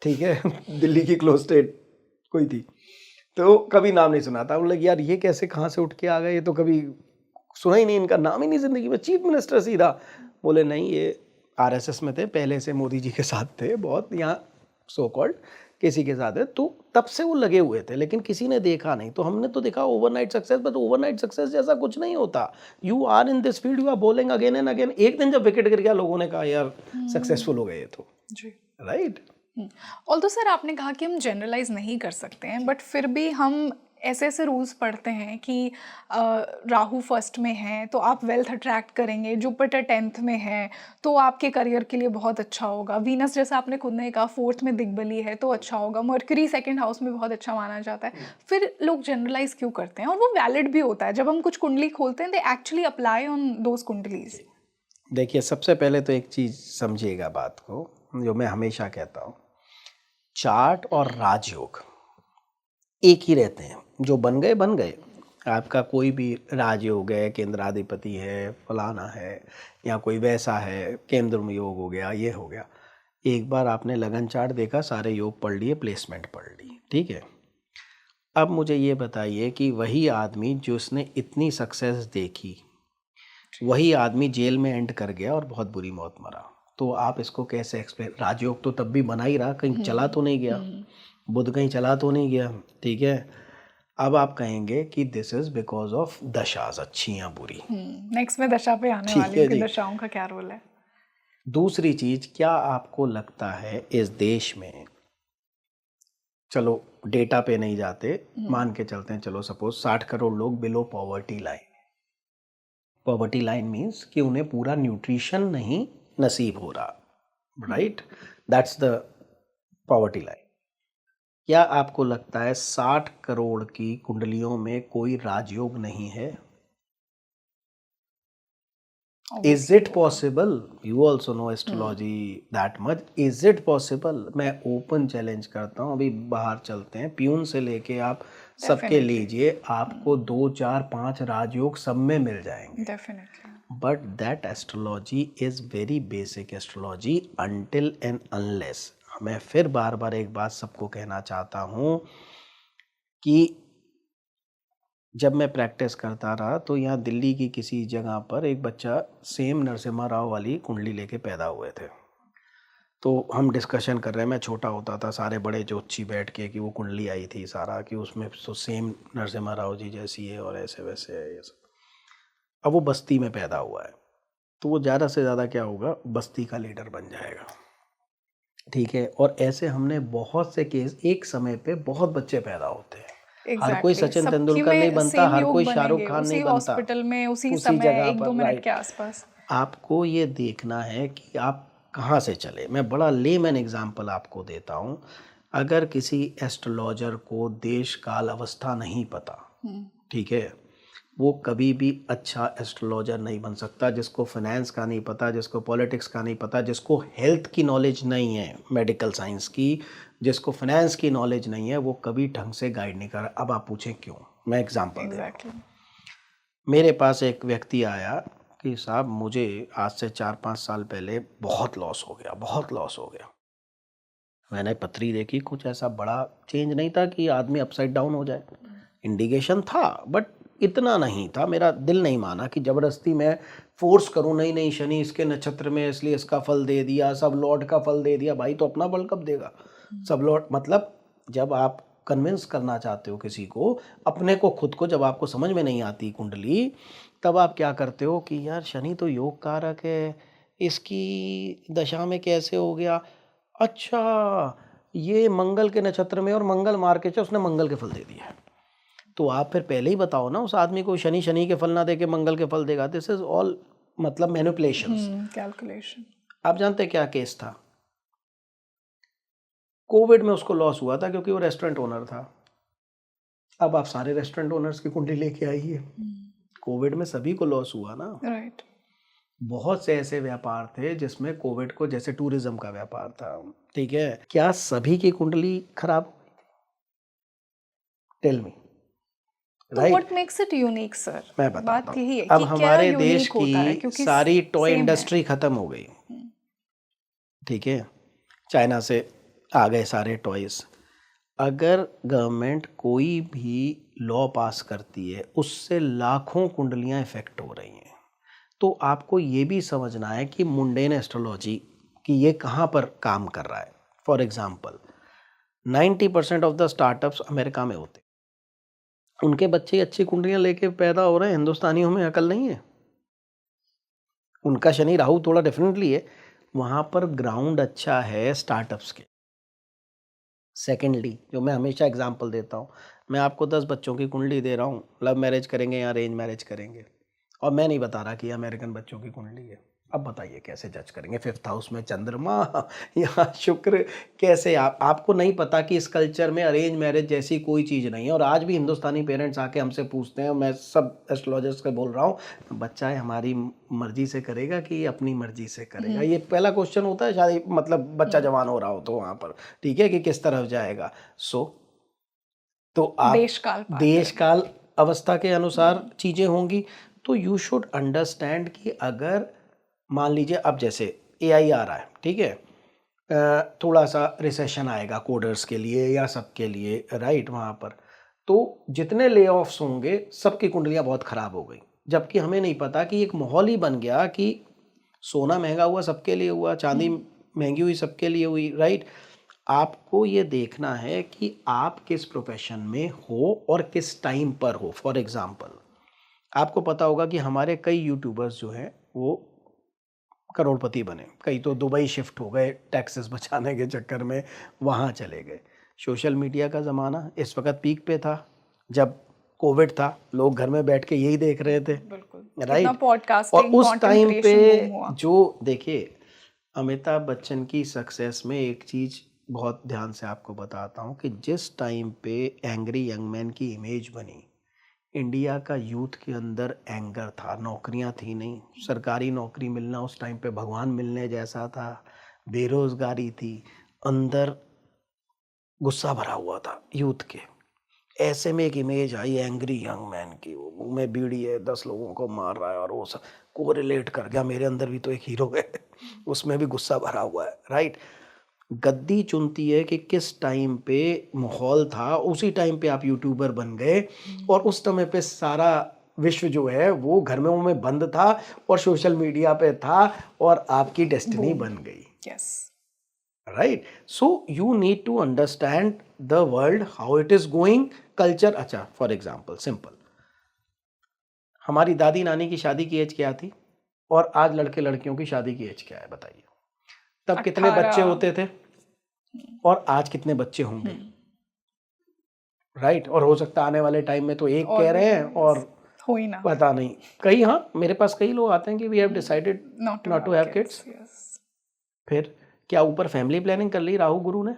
Speaker 1: ठीक है। दिल्ली की क्लोज स्टेट कोई थी, तो कभी नाम नहीं सुना था। बोले यार ये कैसे कहाँ से उठ के आ गए, ये तो कभी सुना ही नहीं, इनका नाम ही नहीं ज़िंदगी में, चीफ मिनिस्टर सीधा। बोले नहीं, ये आरएसएस में थे पहले से, मोदी जी के साथ थे बहुत, यहाँ सो कॉल्ड किसी के साथ है, तो तब से वो लगे हुए थे, लेकिन किसी ने देखा नहीं। तो हमने तो देखा overnight success, but overnight success जैसा कुछ नहीं होता। You are in this field, you are bowling again and again. एक दिन जब विकेट गिर गया, लोगों ने कहा यार सक्सेसफुल हो गए ये तो,
Speaker 2: जी।
Speaker 1: राइट।
Speaker 2: ऑल्दो सर आपने कहा कि हम जनरलाइज नहीं कर सकते हैं, बट फिर भी हम ऐसे ऐसे रूल्स पढ़ते हैं कि राहु फर्स्ट में है तो आप वेल्थ अट्रैक्ट करेंगे, जुपिटर 10th में है तो आपके करियर के लिए बहुत अच्छा होगा, वीनस जैसा आपने खुद ने कहा 4th में दिग्बली है तो अच्छा होगा, मर्करी 2nd हाउस में बहुत अच्छा माना जाता है। फिर लोग जनरलाइज क्यों करते हैं? और वो वैलिड भी होता है, जब हम कुछ कुंडली खोलते हैं they actually apply on those कुंडलीज।
Speaker 1: देखिए सबसे पहले तो एक चीज़ समझिएगा बात को, जो मैं हमेशा कहता हूँ, चार्ट और राजयोग एक ही रहते हैं, जो बन गए बन गए। आपका कोई भी राजयोग है, केंद्राधिपति है, फलाना है, या कोई वैसा है, केंद्र में योग हो गया, ये हो गया, एक बार आपने लगन चार्ट देखा, सारे योग पढ़ लिए, प्लेसमेंट पढ़ ली, ठीक है। अब मुझे ये बताइए कि वही आदमी जिसने इतनी सक्सेस देखी, वही आदमी जेल में एंड कर गया और बहुत बुरी मौत मरा, तो आप इसको कैसे एक्सप्लेन? राजयोग तो तब भी बना ही रहा, कहीं चला तो नहीं गया, बुध कहीं चला तो नहीं गया, ठीक है। अब आप कहेंगे कि दिस इज बिकॉज ऑफ दशास, अच्छी या बुरी।
Speaker 2: नेक्स्ट में दशा पे आने
Speaker 1: ठीक
Speaker 2: वाली
Speaker 1: है
Speaker 2: हूँ कि
Speaker 1: जी।
Speaker 2: दशाओं का क्या रोल है।
Speaker 1: दूसरी चीज, क्या आपको लगता है इस देश में, चलो डेटा पे नहीं जाते, मान के चलते हैं, चलो सपोज 60 करोड़ लोग below poverty line. Poverty line means कि उन्हें पूरा न्यूट्रिशन नहीं नसीब हो रहा, right, that's the poverty line. क्या आपको लगता है 60 करोड़ की कुंडलियों में कोई राजयोग नहीं है? Is it possible? You also no astrology that much, is it possible? मैं ओपन चैलेंज करता हूँ, अभी बाहर चलते हैं, प्यून से लेके आप सबके
Speaker 2: Definitely.
Speaker 1: लीजिए, आपको 2 4 5 राजयोग सब में मिल जाएंगे।
Speaker 2: Definitely.
Speaker 1: But that astrology is very basic astrology until and unless, मैं फिर बार बार एक बात सबको कहना चाहता हूँ कि जब मैं प्रैक्टिस करता रहा तो यहाँ दिल्ली की किसी जगह पर एक बच्चा सेम नरसिम्हा राव वाली कुंडली लेके पैदा हुए थे। तो हम डिस्कशन कर रहे हैं, मैं छोटा होता था, सारे बड़े जोशी बैठ के कि वो कुंडली आई थी सारा, कि उसमें तो सेम नरसिम्हा राव जी जैसी है और ऐसे वैसे है ये सब। अब वो बस्ती में पैदा हुआ है, तो वो ज़्यादा से ज़्यादा क्या होगा, बस्ती का लीडर बन जाएगा। ठीक है, और ऐसे हमने बहुत से केस, एक समय पे बहुत बच्चे पैदा होते हैं। हर कोई
Speaker 2: Exactly.
Speaker 1: सचिन
Speaker 2: सबकी
Speaker 1: तेंदुलकर नहीं
Speaker 2: में
Speaker 1: बनता,
Speaker 2: सेम
Speaker 1: हर
Speaker 2: योग
Speaker 1: कोई शाहरुख
Speaker 2: बनेंगे
Speaker 1: खान
Speaker 2: उसी
Speaker 1: नहीं बनता
Speaker 2: हॉस्पिटल में उसी
Speaker 1: उसी
Speaker 2: समय
Speaker 1: जगह
Speaker 2: 1-2
Speaker 1: पर,
Speaker 2: मिनट
Speaker 1: राइट।
Speaker 2: के आसपास।
Speaker 1: आपको ये देखना है कि आप कहाँ से चले। मैं बड़ा लेमैन एग्जाम्पल आपको देता हूँ। अगर किसी एस्ट्रोलॉजर को देश काल अवस्था नहीं पता, ठीक है, वो कभी भी अच्छा एस्ट्रोलॉजर नहीं बन सकता। जिसको फाइनेंस का नहीं पता, जिसको पॉलिटिक्स का नहीं पता, जिसको हेल्थ की नॉलेज नहीं है, मेडिकल साइंस की, जिसको फाइनेंस की नॉलेज नहीं है, वो कभी ढंग से गाइड नहीं कर। अब आप पूछें क्यों, मैं एग्जांपल दे रहा हूँ। मेरे पास एक व्यक्ति आया कि साहब मुझे आज से 4-5 साल पहले बहुत लॉस हो गया, बहुत लॉस हो गया। मैंने पत्री देखी, कुछ ऐसा बड़ा चेंज नहीं था कि आदमी अपसाइड डाउन हो जाए, इंडिकेशन था बट इतना नहीं था। मेरा दिल नहीं माना कि ज़बरदस्ती मैं फोर्स करूं, नहीं नहीं शनि इसके नक्षत्र में इसलिए इसका फल दे दिया, सब लॉर्ड का फल दे दिया। भाई तो अपना फल कब देगा? सब लॉर्ड मतलब जब आप कन्विंस करना चाहते हो किसी को, अपने को खुद को, जब आपको समझ में नहीं आती कुंडली, तब आप क्या करते हो कि यार शनि तो योग कारक है, इसकी दशा में कैसे हो गया? अच्छा, ये मंगल के नक्षत्र में और मंगल मार के उसने मंगल के फल दे दिया। तो आप फिर पहले ही बताओ ना उस आदमी को, शनि शनि के फल ना दे के मंगल के फल देगा। दिस इज ऑल मतलब मैनिपुलेशंस,
Speaker 2: कैलकुलेशन।
Speaker 1: आप जानते क्या केस था? कोविड में उसको लॉस हुआ था क्योंकि वो रेस्टोरेंट ओनर था। अब आप सारे रेस्टोरेंट ओनर्स की कुंडली लेके आइए, कोविड में सभी को लॉस हुआ ना,
Speaker 2: राइट।
Speaker 1: बहुत से ऐसे व्यापार थे जिसमें कोविड को, जैसे टूरिज्म का व्यापार था, ठीक है, क्या सभी की कुंडली खराब हुई? टेल मी,
Speaker 2: तो what makes it unique sir?
Speaker 1: मैं बताता
Speaker 2: बात यही है
Speaker 1: हूँ। अब
Speaker 2: कि क्या
Speaker 1: हमारे देश
Speaker 2: यूनिक होता है,
Speaker 1: की
Speaker 2: क्योंकि
Speaker 1: सारी टॉय
Speaker 2: सेम है।
Speaker 1: इंडस्ट्री खत्म हो गई, ठीक है, चाइना से आ गए सारे टॉयज। अगर गवर्नमेंट कोई भी लॉ पास करती है, उससे लाखों कुंडलियां इफेक्ट हो रही हैं। तो आपको ये भी समझना है कि मुंडेन एस्ट्रोलॉजी कि ये कहाँ पर काम कर रहा है। For example 90% of the startups America में होते, उनके बच्चे अच्छी कुंडलियां लेके पैदा हो रहे हैं। हिंदुस्तानियों में अकल नहीं है, उनका शनि राहु थोड़ा डिफरेंटली है, वहाँ पर ग्राउंड अच्छा है स्टार्टअप्स के। सेकेंडली, जो मैं हमेशा एग्जांपल देता हूँ, मैं आपको 10 बच्चों की कुंडली दे रहा हूँ, लव मैरिज करेंगे या अरेंज मैरिज करेंगे, और मैं नहीं बता रहा कि अमेरिकन बच्चों की कुंडली है। अब बताइए कैसे जज करेंगे? 5th हाउस में चंद्रमा या शुक्र, कैसे? आपको नहीं पता कि इस कल्चर में अरेंज मैरिज जैसी कोई चीज़ नहीं है। और आज भी हिंदुस्तानी पेरेंट्स आके हमसे पूछते हैं, मैं सब एस्ट्रोलॉजर्स को बोल रहा हूँ, बच्चा है हमारी मर्जी से करेगा कि अपनी मर्जी से करेगा? ये पहला क्वेश्चन होता है शादी, मतलब बच्चा जवान हो रहा हो तो वहाँ पर, ठीक है, कि किस तरफ जाएगा। तो आप देश काल अवस्था के अनुसार चीज़ें होंगी। तो यू शुड अंडरस्टैंड कि अगर मान लीजिए अब जैसे एआई आ रहा है, ठीक है, थोड़ा सा रिसेशन आएगा कोडर्स के लिए या सबके लिए, राइट, वहाँ पर तो जितने ले ऑफ्स होंगे सबकी कुंडलियाँ बहुत ख़राब हो गई। जबकि हमें नहीं पता कि एक माहौल ही बन गया कि सोना महंगा हुआ सबके लिए हुआ, चांदी महंगी हुई सबके लिए हुई, राइट। आपको ये देखना है कि आप किस प्रोफेशन में हो और किस टाइम पर हो। फॉर एग्जाम्पल आपको पता होगा कि हमारे कई यूट्यूबर्स जो हैं वो करोड़पति बने, कई तो दुबई शिफ्ट हो गए टैक्सेस बचाने के चक्कर में, वहाँ चले गए। सोशल मीडिया का ज़माना इस वक्त पीक पे था, जब कोविड था, लोग घर में बैठ के यही देख रहे थे, राइट। और उस टाइम पे जो देखिए, अमिताभ बच्चन की सक्सेस में एक चीज़ बहुत ध्यान से आपको बताता हूँ कि जिस टाइम पे एंग्री यंग मैन की इमेज बनी, इंडिया का यूथ के अंदर एंगर था, नौकरियां थी नहीं, सरकारी नौकरी मिलना उस टाइम पे भगवान मिलने जैसा था, बेरोजगारी थी, अंदर गुस्सा भरा हुआ था यूथ के। ऐसे में एक image I angry young man की, वो मुंह में बीड़ी है, 10 लोगों को मार रहा है, और वो सब को रिलेट कर गया, मेरे अंदर भी तो एक हीरो है, उसमें भी गुस्सा भरा हुआ है, राइट। गद्दी चुनती है कि किस टाइम पे माहौल था, उसी टाइम पे आप यूट्यूबर बन गए, और उस समय पे सारा विश्व जो है वो घर में बंद था और सोशल मीडिया पे था, और आपकी डेस्टिनी बन गई।
Speaker 2: Yes,
Speaker 1: right. So you need to understand the world, how it is going, culture. अच्छा, फॉर एग्जाम्पल सिंपल, हमारी दादी नानी की शादी की एज क्या थी और आज लड़के लड़कियों की शादी की एज क्या है, बताइए। तब कितने
Speaker 2: 18
Speaker 1: बच्चे होते थे और आज कितने बच्चे होंगे, राइट। और हो सकता है आने वाले टाइम में तो एक
Speaker 2: और
Speaker 1: कह रहे हैं और
Speaker 2: हो ही ना,
Speaker 1: पता नहीं, कई, हाँ मेरे पास कई लोग आते हैं कि we have decided not to have kids. फिर क्या ऊपर फैमिली प्लानिंग कर ली राहु गुरु ने?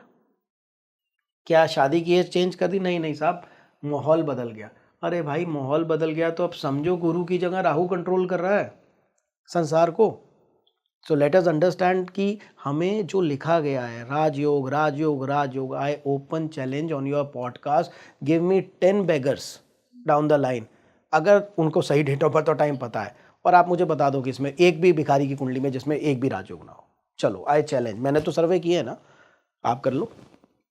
Speaker 1: क्या शादी की एज चेंज कर दी? नहीं नहीं साहब, माहौल बदल गया। अरे भाई माहौल बदल गया तो अब समझो गुरु की जगह राहु कंट्रोल कर रहा है संसार को। सो लेट अस अंडरस्टैंड कि हमें जो लिखा गया है राजयोग राजयोग राजयोग, I open challenge on your podcast, give me 10 beggars down the line, अगर उनको सही डेट ऑफ बर्थ और टाइम पता है, और आप मुझे बता दो कि इसमें एक भी भिखारी की कुंडली में जिसमें एक भी राजयोग ना हो। चलो आई चैलेंज, मैंने तो सर्वे किए है ना, आप कर लो,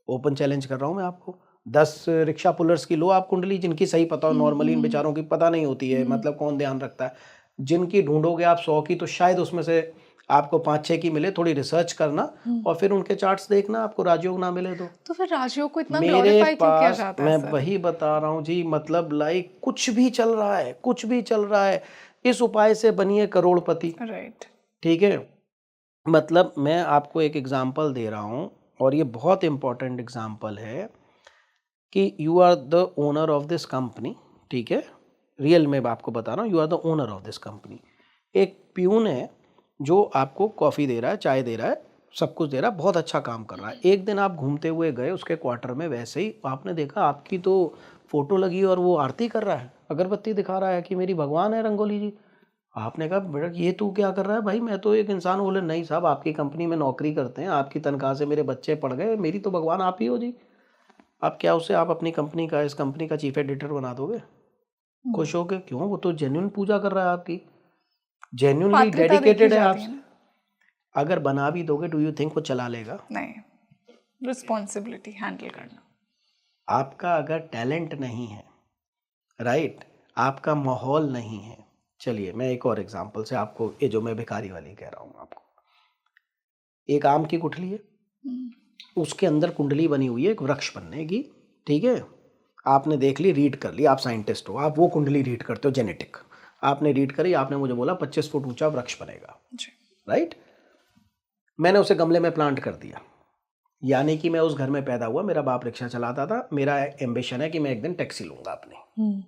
Speaker 1: ओपन चैलेंज कर रहा हूँ मैं आपको। 10 रिक्शा पुलर्स की लो आप कुंडली, जिनकी सही पता हो, नॉर्मली इन बेचारों की पता नहीं होती है, मतलब कौन ध्यान रखता है। जिनकी ढूंढोगे आप 100 की, तो शायद उसमें से आपको 5-6 की मिले, थोड़ी रिसर्च करना और फिर उनके चार्ट्स देखना, आपको राजयोग ना मिले
Speaker 2: तो फिर राजयोग को इतना
Speaker 1: मेरे
Speaker 2: ग्लोरीफाई क्यों किया
Speaker 1: पास,
Speaker 2: जाता है
Speaker 1: मैं
Speaker 2: सर?
Speaker 1: वही बता रहा हूँ जी, मतलब लाइक कुछ भी चल रहा है, कुछ भी चल रहा है, इस उपाय से बनिए करोड़पति,
Speaker 2: राइट।
Speaker 1: ठीक है। मतलब मैं आपको एक एग्जांपल दे रहा हूँ, और ये बहुत इंपॉर्टेंट एग्जांपल है कि you are the owner of this company, ठीक है, रियल में आपको बता रहा हूँ, you are the owner of this company. एक प्यून है जो आपको कॉफ़ी दे रहा है, चाय दे रहा है, सब कुछ दे रहा है, बहुत अच्छा काम कर रहा है। एक दिन आप घूमते हुए गए उसके क्वार्टर में, वैसे ही आपने देखा आपकी तो फोटो लगी और वो आरती कर रहा है, अगरबत्ती दिखा रहा है कि मेरी भगवान है रंगोली जी। आपने कहा बेटा ये तू क्या कर रहा है भाई, मैं तो एक इंसान। बोले नहीं साहब, आपकी कंपनी में नौकरी करते हैं, आपकी तनख्वाह से मेरे बच्चे पढ़ गए, मेरी तो भगवान आप ही हो जी। आप क्या उसे आप अपनी कंपनी का, इस कंपनी का चीफ एडिटर बना दोगे खुश होके? क्यों, वो तो जेन्युइन पूजा कर रहा है आपकी, जेन्युइनली डेडिकेटेड है आपसे। अगर बना भी दोगे, डू यू थिंक वो चला लेगा?
Speaker 2: नहीं, रिस्पॉन्सिबिलिटी हैंडल करना।
Speaker 1: आपका अगर टैलेंट नहीं है, राइट, आपका माहौल नहीं है। चलिए मैं एक और एग्जांपल से आपको, ये जो मैं भिखारी वाली कह रहा हूँ आपको, एक आम की गुठली है, उसके अंदर कुंडली बनी हुई है एक वृक्ष बनने की, ठीक है। आपने देख ली, रीड कर ली, आप साइंटिस्ट हो, आप वो कुंडली रीड करते हो जेनेटिक, आपने रीड करी, आपने मुझे बोला 25 फुट ऊंचा वृक्ष बनेगा, राइट। मैंने उसे गमले में प्लांट कर दिया, यानी कि मैं उस घर में पैदा हुआ, मेरा बाप रिक्शा चलाता था, मेरा एम्बिशन है कि मैं एक दिन टैक्सी लूंगा अपनी,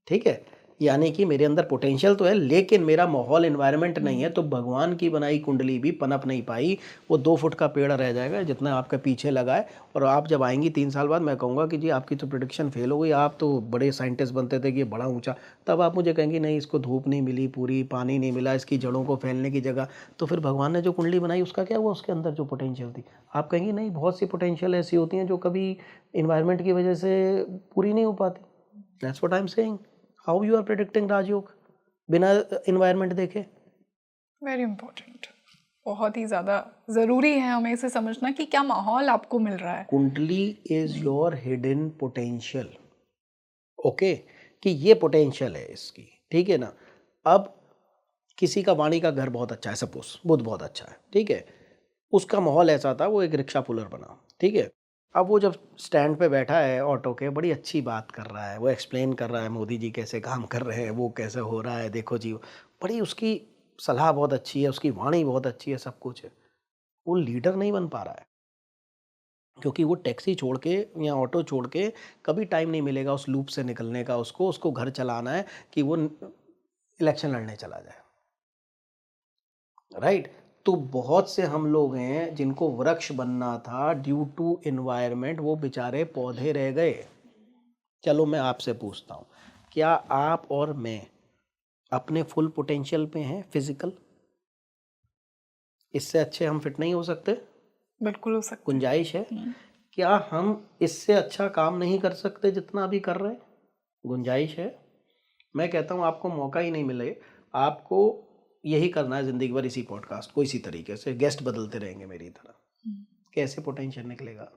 Speaker 1: ठीक है। यानी कि मेरे अंदर पोटेंशियल तो है, लेकिन मेरा माहौल एनवायरनमेंट नहीं है, तो भगवान की बनाई कुंडली भी पनप नहीं पाई, वो 2 फुट का पेड़ रह जाएगा जितना आपके पीछे लगा है। और आप जब आएंगी 3 साल बाद, मैं कहूँगा कि जी आपकी तो प्रेडिक्शन फेल हो गई, आप तो बड़े साइंटिस्ट बनते थे कि ये बड़ा ऊंचा, तब आप मुझे कहेंगी नहीं इसको धूप नहीं मिली पूरी, पानी नहीं मिला, इसकी जड़ों को फैलने की जगह। तो फिर भगवान ने जो कुंडली बनाई उसका क्या हुआ, उसके अंदर जो पोटेंशियल थी? आप कहेंगी नहीं, बहुत सी पोटेंशियल ऐसी होती हैं जो कभी इन्वायरमेंट की वजह से पूरी नहीं हो पाती। That's what I am saying. How you are predicting राजयोग बिना इन्वायरमेंट देखे?
Speaker 2: वेरी इंपॉर्टेंट, बहुत ही ज़्यादा ज़रूरी है हमें इसे समझना कि क्या माहौल आपको मिल रहा है।
Speaker 1: कुंडली is your hidden potential, okay, कि ये पोटेंशियल है इसकी, ठीक है ना। अब किसी का वाणी का घर बहुत अच्छा है, सपोज बुद्ध बहुत अच्छा है, ठीक है, उसका माहौल ऐसा था, वो एक रिक्शा पुलर बना, ठीक है। अब वो जब स्टैंड पे बैठा है ऑटो के, बड़ी अच्छी बात कर रहा है, वो एक्सप्लेन कर रहा है मोदी जी कैसे काम कर रहे हैं, वो कैसे हो रहा है, देखो जी, बड़ी उसकी सलाह बहुत अच्छी है, उसकी वाणी बहुत अच्छी है, सब कुछ है। वो लीडर नहीं बन पा रहा है क्योंकि वो टैक्सी छोड़ के या ऑटो छोड़ के कभी टाइम नहीं मिलेगा उस लूप से निकलने का, उसको घर चलाना है कि वो इलेक्शन लड़ने चला जाए, राइट। तो बहुत से हम लोग हैं जिनको वृक्ष बनना था, ड्यू टू एनवायरनमेंट वो बेचारे पौधे रह गए। चलो मैं आपसे पूछता हूँ क्या आप और मैं अपने फुल पोटेंशियल पे हैं फिजिकल? इससे अच्छे हम फिट नहीं हो सकते?
Speaker 2: बिल्कुल हो सकता है।
Speaker 1: गुंजाइश है। क्या हम इससे अच्छा काम नहीं कर सकते जितना अभी कर रहे हैं? गुंजाइश है। मैं कहता हूँ आपको मौका ही नहीं मिले, आपको यही करना है जिंदगी भर, इसी पॉडकास्ट को इसी तरीके से गेस्ट बदलते रहेंगे मेरी तरह। कैसे पोटेंशियल निकलेगा?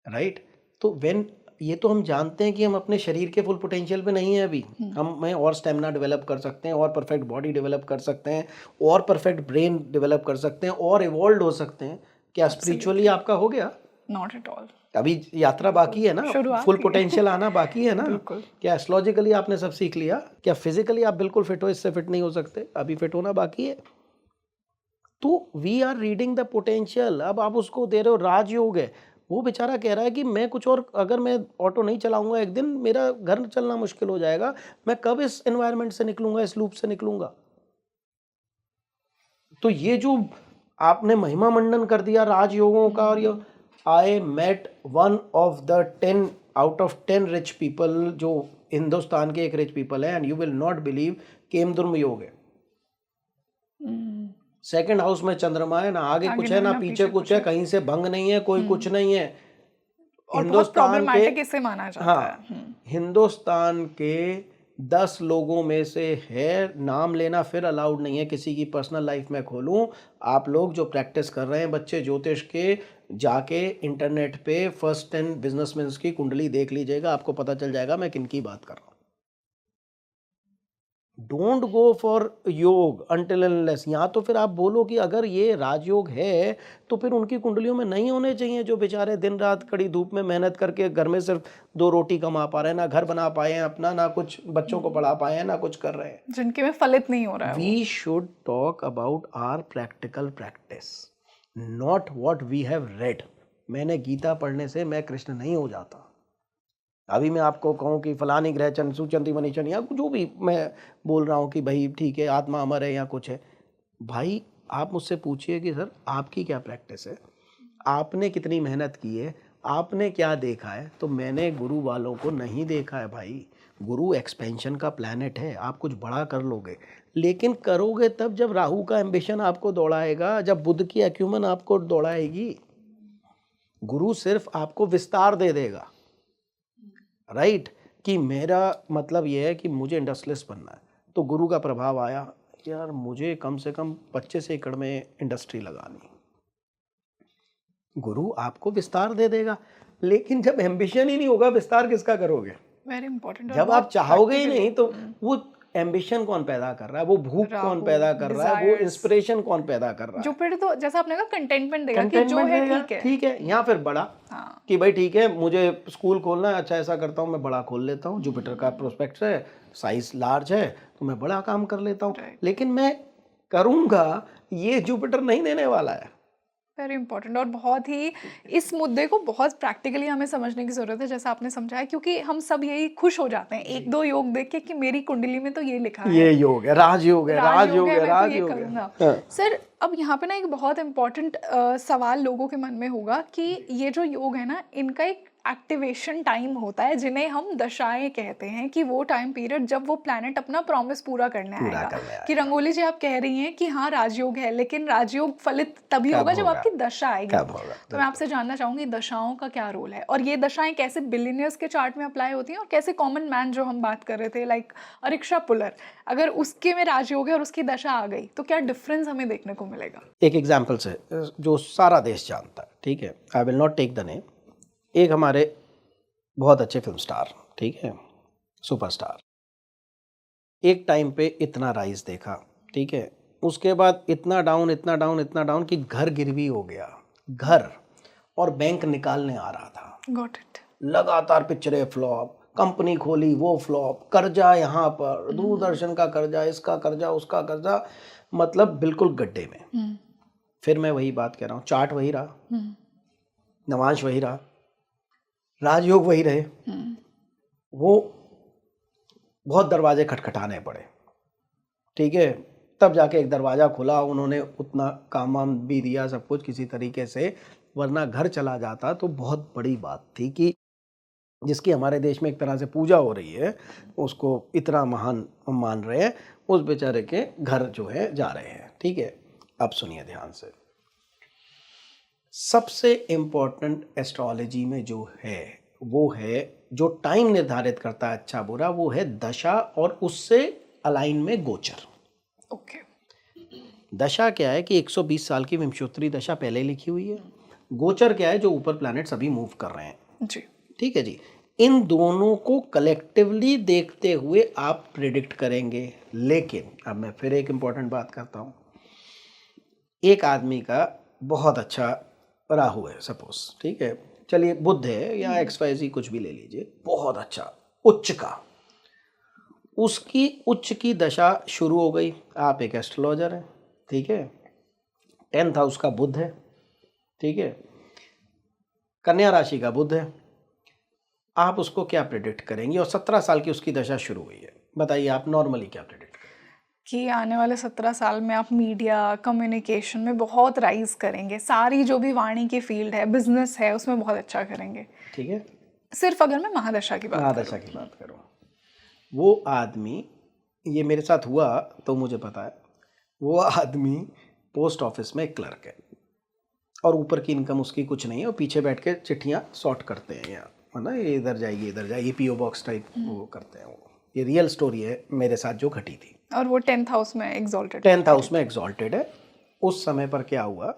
Speaker 1: राइट? तो व्हेन ये तो हम जानते हैं कि हम अपने शरीर के फुल पोटेंशियल पे नहीं है अभी। मैं और स्टेमिना डेवलप कर सकते हैं, और परफेक्ट बॉडी डेवलप कर सकते हैं, और परफेक्ट ब्रेन डेवलप कर सकते हैं, और इवॉल्व हो सकते हैं। क्या स्पिरिचुअली आपका हो गया?
Speaker 2: Not at all.
Speaker 1: अभी यात्रा बाकी है ना,
Speaker 2: शुरुआत
Speaker 1: फुल
Speaker 2: ही है।
Speaker 1: पोटेंशियल आना बाकी है ना।
Speaker 2: बिल्कुल।
Speaker 1: क्या एस्ट्रोलॉजिकली आपने सब सीख लिया? क्या फिजिकली आप बिल्कुल फिट हो, इससे फिट नहीं हो सकते? अभी फिट होना बाकी है। तो we are reading the potential. अब आप उसको दे रहे हो राजयोग है। वो बेचारा कह रहा है कि मैं कुछ और, अगर मैं ऑटो नहीं चलाऊंगा एक दिन मेरा घर चलना मुश्किल हो जाएगा, मैं कब इस एनवायरनमेंट से निकलूंगा, इस लूप से निकलूंगा? तो ये जो आपने महिमा मंडन कर दिया राजयोगों का, और ये I met one of the 10 out of 10 rich people, जो हिंदुस्तान के एक रिच पीपल है, and you will not believe, Kemadruma yoga है। सेकंड हाउस में चंद्रमा है, ना आगे कुछ है ना पीछे कुछ है, कहीं से भंग नहीं है, कोई कुछ नहीं है।
Speaker 2: और बहुत प्रॉब्लमैटिक इसे माना जाता है।
Speaker 1: हिंदुस्तान के 10 लोगों में से है, नाम लेना फिर अलाउड नहीं है, किसी की पर्सनल लाइफ में खोलूं। आप लोग जो प्रैक्टिस कर रहे हैं बच्चे ज्योतिष के, जाके इंटरनेट पे फर्स्ट 10 बिजनेसमैन की कुंडली देख लीजिएगा, आपको पता चल जाएगा मैं किन की बात कर रहा हूँ। डोंट गो फॉर योग अंटिल अनलेस, या तो फिर आप बोलो कि अगर ये राजयोग है तो फिर उनकी कुंडलियों में नहीं होने चाहिए, जो बेचारे दिन रात कड़ी धूप में मेहनत करके घर में सिर्फ 2 रोटी कमा पा रहे हैं, ना घर बना पाए हैं अपना, ना कुछ बच्चों को पढ़ा पाए हैं, ना कुछ कर रहे हैं,
Speaker 2: जिनके में फलित नहीं हो रहा है।
Speaker 1: We should talk about our practical practice, not what we have read. मैंने गीता पढ़ने से मैं कृष्ण नहीं हो जाता। अभी मैं आपको कहूँ कि फलानी ग्रहचन सुचंती मनीचन, या जो भी मैं बोल रहा हूँ कि भाई ठीक है आत्मा अमर है या कुछ है, भाई आप मुझसे पूछिए कि सर आपकी क्या प्रैक्टिस है, आपने कितनी मेहनत की है, आपने क्या देखा है? तो मैंने गुरु वालों को नहीं देखा है भाई। गुरु एक्सपेंशन का प्लैनेट है, आप कुछ बड़ा कर लोगे, लेकिन करोगे तब जब राहु का एम्बिशन आपको दौड़ाएगा, जब बुध की एक्यूमन आपको दौड़ाएगी। गुरु सिर्फ आपको विस्तार दे देगा, राइट? कि मेरा मतलब यह है कि मुझे इंडस्ट्रियलिस्ट बनना है, तो गुरु का प्रभाव आया, यार मुझे कम से कम 25 एकड़ में इंडस्ट्री लगानी। गुरु आपको विस्तार दे देगा, लेकिन जब एम्बिशन ही नहीं होगा, विस्तार किसका करोगे?
Speaker 2: Very important.
Speaker 1: जब आप चाहोगे ही नहीं, तो वो एम्बिशन कौन पैदा कर रहा है, वो भूख कौन पैदा कर रहा है, वो इंस्पिरेशन कौन पैदा कर रहा है?
Speaker 2: जुपिटर तो जैसा आपने कहा कंटेनमेंट देगा कि जो है ठीक है,
Speaker 1: ठीक है। या फिर बड़ा, कि भाई ठीक है मुझे स्कूल खोलना है, अच्छा ऐसा करता हूँ मैं बड़ा खोल लेता हूँ, जुपिटर का प्रोस्पेक्ट है, साइज लार्ज है, तो मैं बड़ा काम कर लेता हूँ। लेकिन मैं करूँगा, ये जुपिटर नहीं देने वाला है।
Speaker 2: Very important. और बहुत ही इस मुद्दे को बहुत प्रैक्टिकली हमें समझने की जरूरत है, जैसा आपने समझाया, क्योंकि हम सब यही खुश हो जाते हैं एक दो योग देख के कि मेरी कुंडली में तो ये लिखा है,
Speaker 1: ये योग है, राजयोग है, राजयोग है, राजयोग है।
Speaker 2: सर अब यहाँ पे ना एक बहुत इंपॉर्टेंट सवाल लोगों के मन में होगा कि ये जो योग है ना, इनका एक एक्टिवेशन टाइम होता है जिन्हें हम दशाएं कहते हैं, कि वो टाइम पीरियड जब वो प्लैनेट अपना प्रॉमिस पूरा करने आएगा। कि रंगोली जी आप कह रही हैं कि हाँ राजयोग है, लेकिन राजयोग फलित तभी होगा जब आपकी दशा आएगी। तो मैं आपसे जानना चाहूंगी दशाओं का क्या रोल है, और ये दशाएं कैसे बिलियनियर्स के चार्ट में अप्लाई होती हैं, और कैसे कॉमन मैन जो हम बात कर रहे थे लाइक अरिक्षा पुलर, अगर उसके में राजयोग है और उसकी दशा आ गई तो क्या डिफरेंस हमें देखने को मिलेगा?
Speaker 1: एक एग्जाम्पल से जो सारा देश जानता है, ठीक है, I will not take the name. एक हमारे बहुत अच्छे फिल्म स्टार, ठीक है, सुपरस्टार, एक टाइम पे इतना राइज देखा, ठीक है, उसके बाद इतना डाउन इतना डाउन इतना डाउन कि घर गिरवी हो गया, घर और बैंक निकालने आ रहा था।
Speaker 2: Got it.
Speaker 1: लगातार पिक्चरें फ्लॉप, कंपनी खोली वो फ्लॉप, कर्जा यहाँ पर, दूरदर्शन का कर्जा, इसका कर्जा, उसका कर्जा, मतलब बिल्कुल गड्ढे में। फिर मैं वही बात कह रहा हूँ, चार्ट वही रहा, नवांश वही रहा, राजयोग वही रहे, वो बहुत दरवाजे खटखटाने पड़े, ठीक है, तब जाके एक दरवाज़ा खुला, उन्होंने उतना काम वाम भी दिया सब कुछ किसी तरीके से, वरना घर चला जाता तो बहुत बड़ी बात थी कि जिसकी हमारे देश में एक तरह से पूजा हो रही है, उसको इतना महान मान रहे हैं, उस बेचारे के घर जो है जा रहे हैं। ठीक है, अब सुनिए ध्यान से। सबसे इम्पोर्टेंट एस्ट्रोलॉजी में जो है वो है, जो टाइम निर्धारित करता है अच्छा बुरा, वो है दशा और उससे अलाइन में गोचर।
Speaker 2: ओके।
Speaker 1: दशा क्या है कि 120 साल की विंशोत्तरी दशा पहले लिखी हुई है। गोचर क्या है, जो ऊपर प्लैनेट्स अभी मूव कर रहे हैं
Speaker 2: जी।
Speaker 1: ठीक है जी। इन दोनों को कलेक्टिवली देखते हुए आप प्रिडिक्ट करेंगे। लेकिन अब मैं फिर एक इंपॉर्टेंट बात करता हूं। एक आदमी का बहुत अच्छा राहु है सपोज, ठीक है, चलिए बुध है या XYZ कुछ भी ले लीजिए, बहुत अच्छा उच्च का, उसकी उच्च की दशा शुरू हो गई। आप एक एस्ट्रोलॉजर हैं, ठीक है, 10th हाउस का बुध है, ठीक है, कन्या राशि का बुध है, आप उसको क्या प्रेडिक्ट करेंगे? और 17 साल की उसकी दशा शुरू हुई है, बताइए आप नॉर्मली क्या प्रेडिक्ट करेंगे?
Speaker 2: कि आने वाले 17 साल में आप मीडिया कम्युनिकेशन में बहुत राइज करेंगे, सारी जो भी वाणी की फील्ड है, बिजनेस है, उसमें बहुत अच्छा करेंगे।
Speaker 1: ठीक है,
Speaker 2: सिर्फ अगर मैं महादशा की बात
Speaker 1: महादशा की बात करूं, वो आदमी, ये मेरे साथ हुआ तो मुझे पता है, वो आदमी पोस्ट ऑफिस में क्लर्क है और ऊपर की इनकम उसकी कुछ नहीं है, और पीछे बैठ के चिट्ठियाँ सॉर्ट करते हैं, यहाँ है ना, ये इधर जाइए इधर जाइए, PO बॉक्स टाइप वो करते हैं। वो ये रियल स्टोरी है मेरे साथ जो घटी थी।
Speaker 2: और वो 10th हाउस में एग्जॉल्टेड
Speaker 1: 10th हाउस में एग्जॉल्टेड है। उस समय पर क्या हुआ,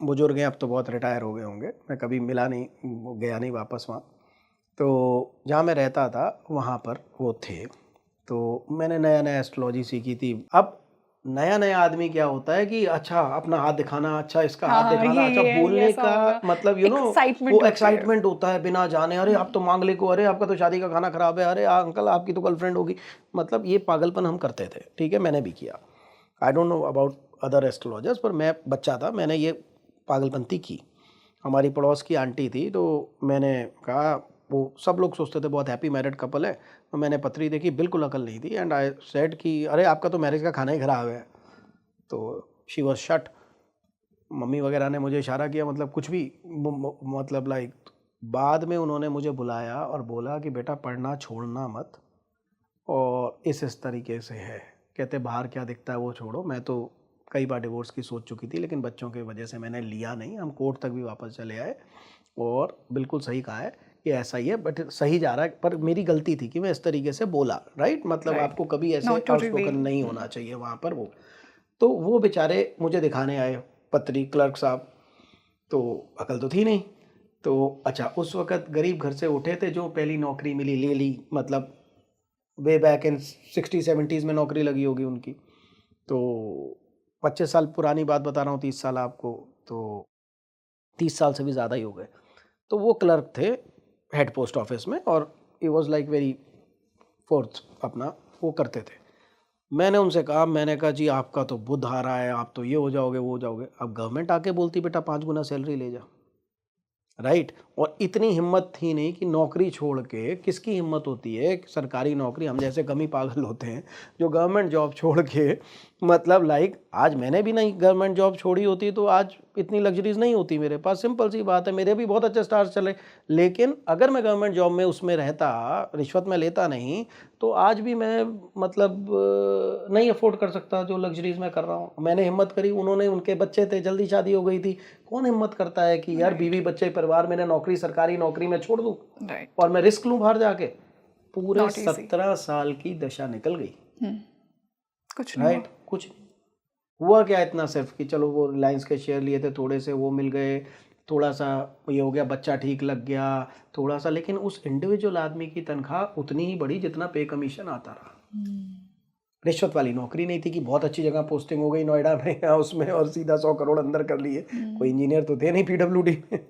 Speaker 1: बुजुर्ग हैं अब तो बहुत रिटायर हो गए होंगे, मैं कभी मिला नहीं, गया नहीं वापस वहाँ, तो जहाँ मैं रहता था वहाँ पर वो थे, तो मैंने नया नया एस्ट्रोलॉजी सीखी थी। अब नया नया आदमी क्या होता है कि अच्छा अपना हाथ दिखाना, अच्छा इसका हाथ दिखाना, अच्छा बोलने का मतलब वो एक्साइटमेंट होता है बिना जाने, अरे आप तो मांगलिक हो, अरे आपका तो शादी का खाना खराब है, अरे अंकल आपकी तो गर्लफ्रेंड होगी, मतलब ये पागलपन हम करते थे। ठीक है, मैंने भी किया, I don't know about other astrologers, पर मैं बच्चा था, मैंने ये पागलपंती की। हमारी पड़ोस की आंटी थी, तो मैंने कहा, वो सब लोग सोचते थे बहुत हैप्पी मैरिड कपल है, तो मैंने पत्री देखी, बिल्कुल अकल नहीं थी, एंड आई सेड कि अरे आपका तो मैरिज का खाना ही खराब है। तो शी वॉज शट, मम्मी वगैरह ने मुझे इशारा किया, मतलब कुछ भी, मतलब लाइक, बाद में उन्होंने मुझे बुलाया और बोला कि बेटा पढ़ना छोड़ना मत, और इस तरीके से है, कहते बाहर क्या दिखता है वो छोड़ो। मैं तो कई बार डिवोर्स की सोच चुकी थी, लेकिन बच्चों की वजह से मैंने लिया नहीं, हम कोर्ट तक भी वापस चले आए, और बिल्कुल सही कहा है कि ऐसा ही है, बट सही जा रहा है, पर मेरी गलती थी कि मैं इस तरीके से बोला, राइट, मतलब आपको कभी ऐसे आउटस्पोकन नहीं होना चाहिए वहाँ पर। तो वो बेचारे मुझे दिखाने आए पत्री, क्लर्क साहब, तो अकल तो थी नहीं, तो अच्छा उस वक़्त गरीब घर से उठे थे, जो पहली नौकरी मिली ले ली, मतलब वे बैक इन 60-70s में नौकरी लगी होगी उनकी, तो 25 साल पुरानी बात बता रहा हूँ, 30 साल आपको, तो 30 साल से भी ज़्यादा ही हो गए। तो वो क्लर्क थे हेड पोस्ट ऑफिस में, और he was like very fourth, अपना वो करते थे। मैंने उनसे कहा, मैंने कहा जी आपका तो बुध आ रहा है, आप तो ये हो जाओगे वो हो जाओगे। अब गवर्नमेंट आके बोलती बेटा 5 गुना सैलरी ले जा, राइट। और इतनी हिम्मत थी नहीं कि नौकरी छोड़ के, किसकी हिम्मत होती है सरकारी नौकरी, हम जैसे कम ही पागल होते हैं जो गवर्नमेंट जॉब छोड़ के, मतलब लाइक आज मैंने भी नहीं गवर्नमेंट जॉब छोड़ी होती तो आज इतनी लग्जरीज नहीं होती मेरे पास, सिंपल सी बात है, मेरे भी बहुत अच्छे स्टार्स चले, लेकिन अगर मैं गवर्नमेंट जॉब में उसमें रहता, रिश्वत में लेता नहीं, तो आज भी मैं मतलब नहीं अफोर्ड कर सकता जो लग्जरीज मैं कर रहा हूँ। मैंने हिम्मत करी, उन्होंने, उनके बच्चे थे, जल्दी शादी हो गई थी, कौन हिम्मत करता है कि यार बीवी बच्चे परिवार, मैंने नौकरी सरकारी नौकरी में छोड़ दूँ और मैं रिस्क लूँ बाहर जाके। पूरे 17 साल की दशा निकल गई,
Speaker 2: कुछ नहीं,
Speaker 1: राइट, कुछ हुआ क्या इतना, सिर्फ कि चलो वो रिलायंस के शेयर लिए थे, थोड़े से वो मिल गए, थोड़ा सा ये हो गया, बच्चा ठीक लग गया थोड़ा सा, लेकिन उस इंडिविजुअल आदमी की तनख्वाह उतनी ही बढ़ी जितना पे कमीशन आता रहा। रिश्वत वाली नौकरी नहीं थी कि बहुत अच्छी जगह पोस्टिंग हो गई नोएडा में या उसमें और सीधा 100 करोड़ अंदर कर लिए, कोई इंजीनियर तो थे नहीं PWD में,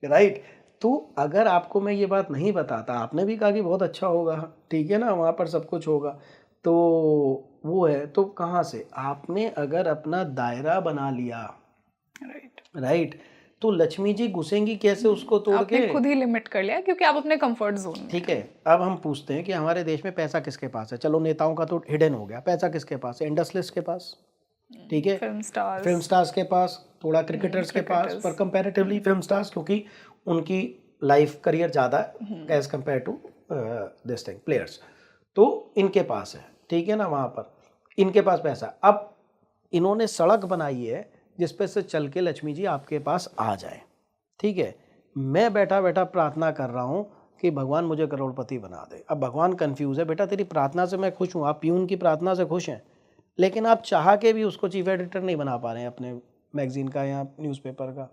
Speaker 1: राइट। तो अगर आपको मैं ये बात नहीं बताता, आपने भी कहा कि बहुत अच्छा होगा, ठीक है ना, वहाँ पर सब कुछ होगा, तो वो है, तो कहाँ से आपने अगर अपना दायरा बना लिया, राइट, तो लक्ष्मी जी घुसेंगी कैसे उसको तोड़ के?
Speaker 2: आपने खुद ही लिमिट कर लिया क्योंकि आप अपने कंफर्ट जोन में।
Speaker 1: ठीक है, अब हम पूछते हैं कि हमारे देश में पैसा किसके पास है? चलो नेताओं का तो हिडन हो गया, पैसा किसके पास है? इंडस्ट्रियलिस्ट के पास, ठीक है, फिल्म स्टार्स के पास, थोड़ा क्रिकेटर्स के पास, पर कंपैरेटिवली फिल्म स्टार्स, क्योंकि उनकी लाइफ करियर ज़्यादा है as compare to this thing players, तो इनके पास है, ठीक है ना, वहाँ पर इनके पास पैसा। अब इन्होंने सड़क बनाई है जिस पे से चल के लक्ष्मी जी आपके पास आ जाए, ठीक है। मैं बैठा बैठा प्रार्थना कर रहा हूँ कि भगवान मुझे करोड़पति बना दे। अब भगवान कंफ्यूज है, बेटा तेरी प्रार्थना से मैं खुश हूँ, आप प्यून की प्रार्थना से खुश हैं, लेकिन आप चाह के भी उसको चीफ एडिटर नहीं बना पा रहे हैं अपने मैगजीन का या न्यूज़पेपर का,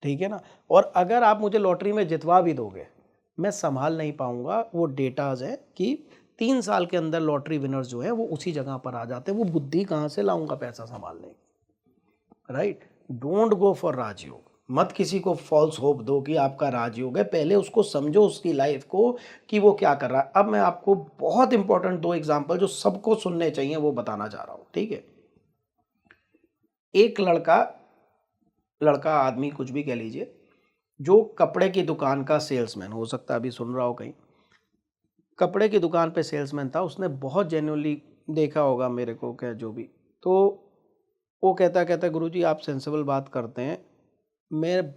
Speaker 1: ठीक है ना। और अगर आप मुझे लॉटरी में जितवा भी दोगे, मैं संभाल नहीं पाऊंगा। वो डेटाज है कि 3 साल के अंदर लॉटरी विनर्स जो है वो उसी जगह पर आ जाते हैं। वो बुद्धि कहाँ से लाऊंगा पैसा संभालने की, राइट। डोंट गो फॉर राजयोग, मत किसी को फॉल्स होप दो कि आपका राजयोग है। पहले उसको समझो, उसकी लाइफ को, कि वो क्या कर रहा है। अब मैं आपको बहुत इंपॉर्टेंट 2 एग्जाम्पल जो सबको सुनने चाहिए वो बताना चाह रहा हूँ, ठीक है। एक लड़का आदमी कुछ भी कह लीजिए, जो कपड़े की दुकान का सेल्समैन हो सकता है, अभी सुन रहा हो कहीं, कपड़े की दुकान पे सेल्समैन था। उसने बहुत जेन्युइनली देखा होगा मेरे को, क्या जो भी, तो वो कहता गुरुजी आप सेंसिबल बात करते हैं, मैं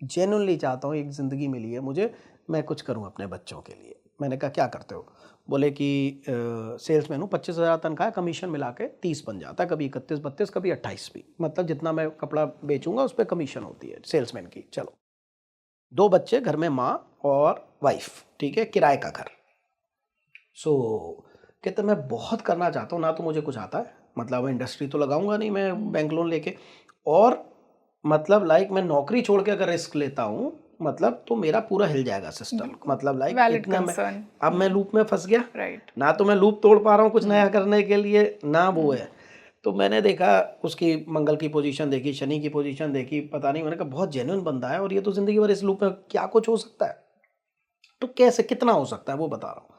Speaker 1: जेन्युइनली चाहता हूँ, एक ज़िंदगी मिली है मुझे, मैं कुछ करूँ अपने बच्चों के लिए। मैंने कहा क्या करते हो? बोले कि सेल्समैन हूँ, 25,000 तनख्वाह, कमीशन मिला के 30 बन जाता, कभी 31-32, कभी 28 भी, मतलब जितना मैं कपड़ा बेचूंगा उस पर कमीशन होती है सेल्समैन की। चलो, 2 बच्चे, घर में माँ और वाइफ, ठीक है, किराए का घर। कहते मैं बहुत करना चाहता हूँ ना, तो मुझे कुछ आता है, मतलब इंडस्ट्री तो लगाऊंगा नहीं मैं बैंक लोन लेके, और मतलब लाइक मैं नौकरी छोड़ के अगर रिस्क लेता हूँ मतलब तो मेरा पूरा हिल जाएगा सिस्टम, मतलब लाइक इतना मैं अब मैं लूप में फंस गया,
Speaker 2: राइट।
Speaker 1: ना तो मैं लूप तोड़ पा रहा हूँ कुछ नया करने के लिए, ना वो है। तो मैंने देखा उसकी मंगल की पोजीशन देखी, शनि की पोजीशन देखी, पता नहीं, मैंने कहा बहुत जेन्युइन बंदा है और ये तो जिंदगी भर इस लूप में क्या कुछ हो सकता है, तो कैसे कितना हो सकता है वो बता रहा हूँ।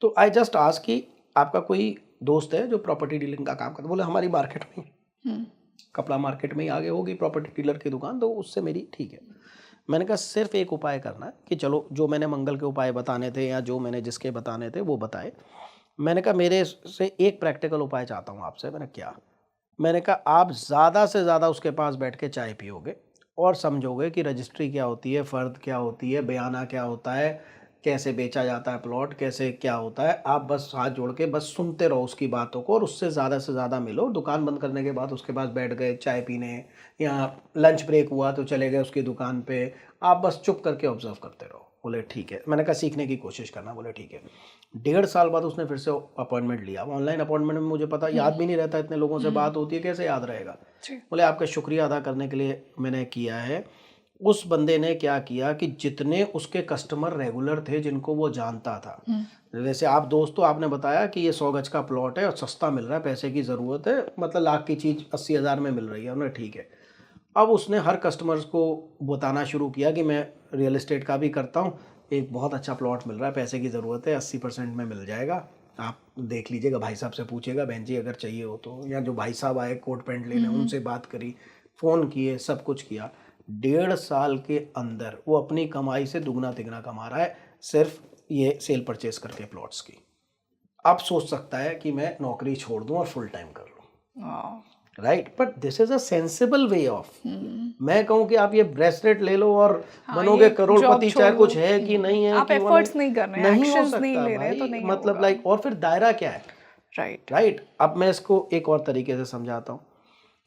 Speaker 1: तो आई जस्ट आस्क कि आपका कोई दोस्त है जो प्रॉपर्टी डीलिंग का काम करता है? बोले हमारी मार्केट में, कपड़ा मार्केट में ही आगे होगी प्रॉपर्टी डीलर की दुकान, तो उससे मेरी ठीक है। मैंने कहा सिर्फ एक उपाय करना है कि चलो जो मैंने मंगल के उपाय बताने थे या जो मैंने जिसके बताने थे वो बताए। मैंने कहा मेरे से एक प्रैक्टिकल उपाय चाहता हूँ आपसे। मैंने क्या? मैंने कहा आप ज़्यादा से ज़्यादा उसके पास बैठ के चाय पियोगे और समझोगे कि रजिस्ट्री क्या होती है, फ़र्द क्या होती है, बयाना क्या होता है, कैसे बेचा जाता है प्लॉट, कैसे क्या होता है। आप बस हाथ जोड़ के बस सुनते रहो उसकी बातों को और उससे ज़्यादा से ज़्यादा मिलो। दुकान बंद करने के बाद उसके पास बैठ गए चाय पीने, या लंच ब्रेक हुआ तो चले गए उसकी दुकान पे, आप बस चुप करके ऑब्जर्व करते रहो। बोले ठीक है। मैंने कहा सीखने की कोशिश करना। बोले ठीक है। 1.5 साल बाद उसने फिर से अपॉइंटमेंट लिया। ऑनलाइन अपॉइंटमेंट में मुझे पता याद भी नहीं रहता, इतने लोगों से बात होती है, कैसे याद रहेगा। बोले आपका शुक्रिया अदा करने के लिए मैंने किया है। उस बंदे ने क्या किया कि जितने उसके कस्टमर रेगुलर थे जिनको वो जानता था, जैसे आप दोस्तों आपने बताया कि ये 100 गज का प्लॉट है और सस्ता मिल रहा है, पैसे की ज़रूरत है, मतलब लाख की चीज़ 80,000 में मिल रही है, उन्हें ठीक है। अब उसने हर कस्टमर्स को बताना शुरू किया कि मैं रियल एस्टेट का भी करता हूँ, एक बहुत अच्छा प्लॉट मिल रहा है, पैसे की ज़रूरत है, 80% में मिल जाएगा, आप देख लीजिएगा, भाई साहब से पूछिएगा, बहन जी अगर चाहिए हो तो। या जो भाई साहब आए कोट पैंट लेने उनसे बात करी, फ़ोन किए, सब कुछ किया। 1.5 साल के अंदर वो अपनी कमाई से दुगना तिगना कमा रहा है, सिर्फ ये सेल परचेज करके प्लॉट्स की। आप सोच सकता है कि मैं नौकरी छोड़ दूं और फुल टाइम कर लूं, right, but this is a sensible way of. मैं कहूं कि आप ये ब्रेसलेट ले लो और बनोगे करोड़पति, चाहे कुछ है कि नहीं है,
Speaker 2: आप
Speaker 1: कि
Speaker 2: एफर्ट्स नहीं कर रहे हैं,
Speaker 1: नहीं हो
Speaker 2: एक्शंस
Speaker 1: सकता
Speaker 2: नहीं ले रहे
Speaker 1: भाई,
Speaker 2: तो नहीं
Speaker 1: मतलब
Speaker 2: होगा।
Speaker 1: लाइक, और फिर दायरा क्या है, राइट। अब मैं इसको एक और तरीके से समझाता हूँ।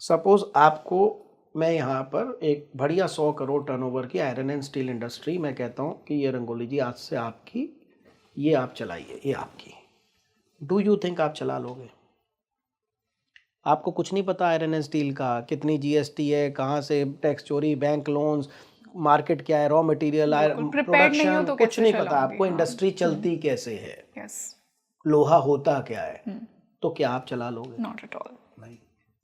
Speaker 1: सपोज आपको मैं यहाँ पर एक बढ़िया 100 करोड़ टर्नओवर की आयरन एंड स्टील इंडस्ट्री, मैं कहता हूँ कि ये रंगोली जी आज से आपकी, ये आप चलाइए, ये आपकी। डू यू थिंक आप चला लोगे? आपको कुछ नहीं पता आयरन एंड स्टील का, कितनी जीएसटी है, कहाँ से टैक्स चोरी, बैंक लोन्स, मार्केट क्या है, रॉ मटेरियल, प्रोडक्शन,
Speaker 2: तो
Speaker 1: कुछ नहीं पता
Speaker 2: चलाऊंगी,
Speaker 1: आपको,
Speaker 2: हाँ।
Speaker 1: इंडस्ट्री चलती कैसे है,
Speaker 2: यस,
Speaker 1: लोहा होता क्या है, तो क्या आप चला लोगे?
Speaker 2: Not at all.
Speaker 1: नहीं,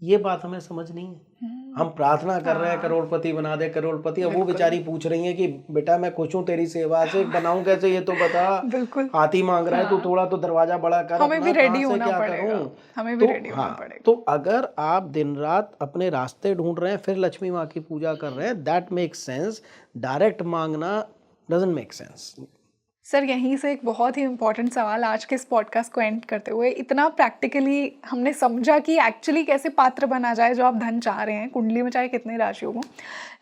Speaker 1: ये बात हमें समझ नहीं है। हम प्रार्थना कर रहे हैं करोड़पति बना दे, करोड़पति, अब वो बेचारी पूछ रही है कि बेटा मैं खुश हूँ तेरी सेवा से, बनाऊं कैसे ये तो बता।
Speaker 2: बिल्कुल,
Speaker 1: हाथी मांग रहा है तो थोड़ा तो दरवाजा बड़ा कर,
Speaker 2: हमें
Speaker 1: अपना
Speaker 2: भी रेडी
Speaker 1: कहाँ से
Speaker 2: होना
Speaker 1: क्या
Speaker 2: पड़ेगा,
Speaker 1: करूं।
Speaker 2: हमें भी रेडी
Speaker 1: तो
Speaker 2: होना
Speaker 1: हाँ,
Speaker 2: पड़ेगा।
Speaker 1: तो अगर आप दिन रात अपने रास्ते ढूंढ रहे हैं फिर लक्ष्मी माँ की पूजा कर रहे हैं, दैट मेक्स सेंस। डायरेक्ट मांगना डजंट मेक सेंस।
Speaker 2: सर यहीं से एक बहुत ही इम्पॉर्टेंट सवाल आज के इस पॉडकास्ट को एंड करते हुए, इतना प्रैक्टिकली हमने समझा कि एक्चुअली कैसे पात्र बना जाए जो आप धन चाह रहे हैं, कुंडली में चाहे कितने राशियों को।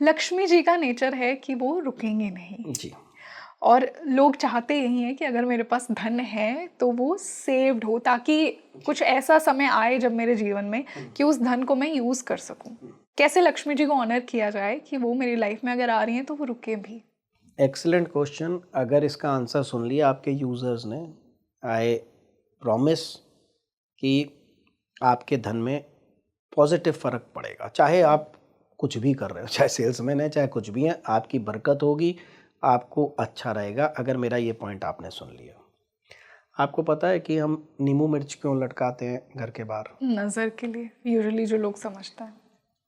Speaker 2: लक्ष्मी जी का नेचर है कि वो रुकेंगे नहीं
Speaker 1: जी।
Speaker 2: और लोग चाहते यही हैं कि अगर मेरे पास धन है तो वो सेव्ड हो, ताकि कुछ ऐसा समय आए जब मेरे जीवन में कि उस धन को मैं यूज़ कर सकूं। कैसे लक्ष्मी जी को ऑनर किया जाए कि वो मेरी लाइफ में अगर आ रही हैं तो वो रुके भी?
Speaker 1: Excellent question. अगर इसका आंसर सुन लिया आपके यूज़र्स ने, आई प्रॉमिस कि आपके धन में पॉजिटिव फ़र्क पड़ेगा। चाहे आप कुछ भी कर रहे हो, चाहे सेल्समैन है, चाहे कुछ भी है, आपकी बरकत होगी, आपको अच्छा रहेगा अगर मेरा ये पॉइंट आपने सुन लिया। आपको पता है कि हम नींबू मिर्च क्यों लटकाते हैं घर के बाहर?
Speaker 2: नज़र के लिए, यूजुअली जो लोग समझता है।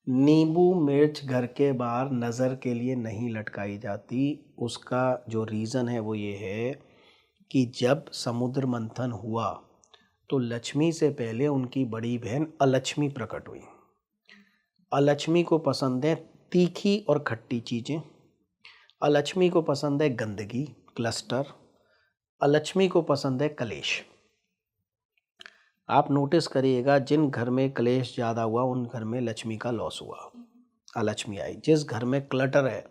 Speaker 1: नींबू मिर्च घर के बाहर नज़र के लिए नहीं लटकाई जाती। उसका जो रीज़न है वो ये है कि जब समुद्र मंथन हुआ तो लक्ष्मी से पहले उनकी बड़ी बहन अलक्ष्मी प्रकट हुई। अलक्ष्मी को पसंद है तीखी और खट्टी चीज़ें, अलक्ष्मी को पसंद है गंदगी, क्लस्टर, अलक्ष्मी को पसंद है कलेश। आप नोटिस करिएगा, जिन घर में कलेश ज़्यादा हुआ उन घर में लक्ष्मी का लॉस हुआ, अलक्ष्मी आई। जिस घर में क्लटर है,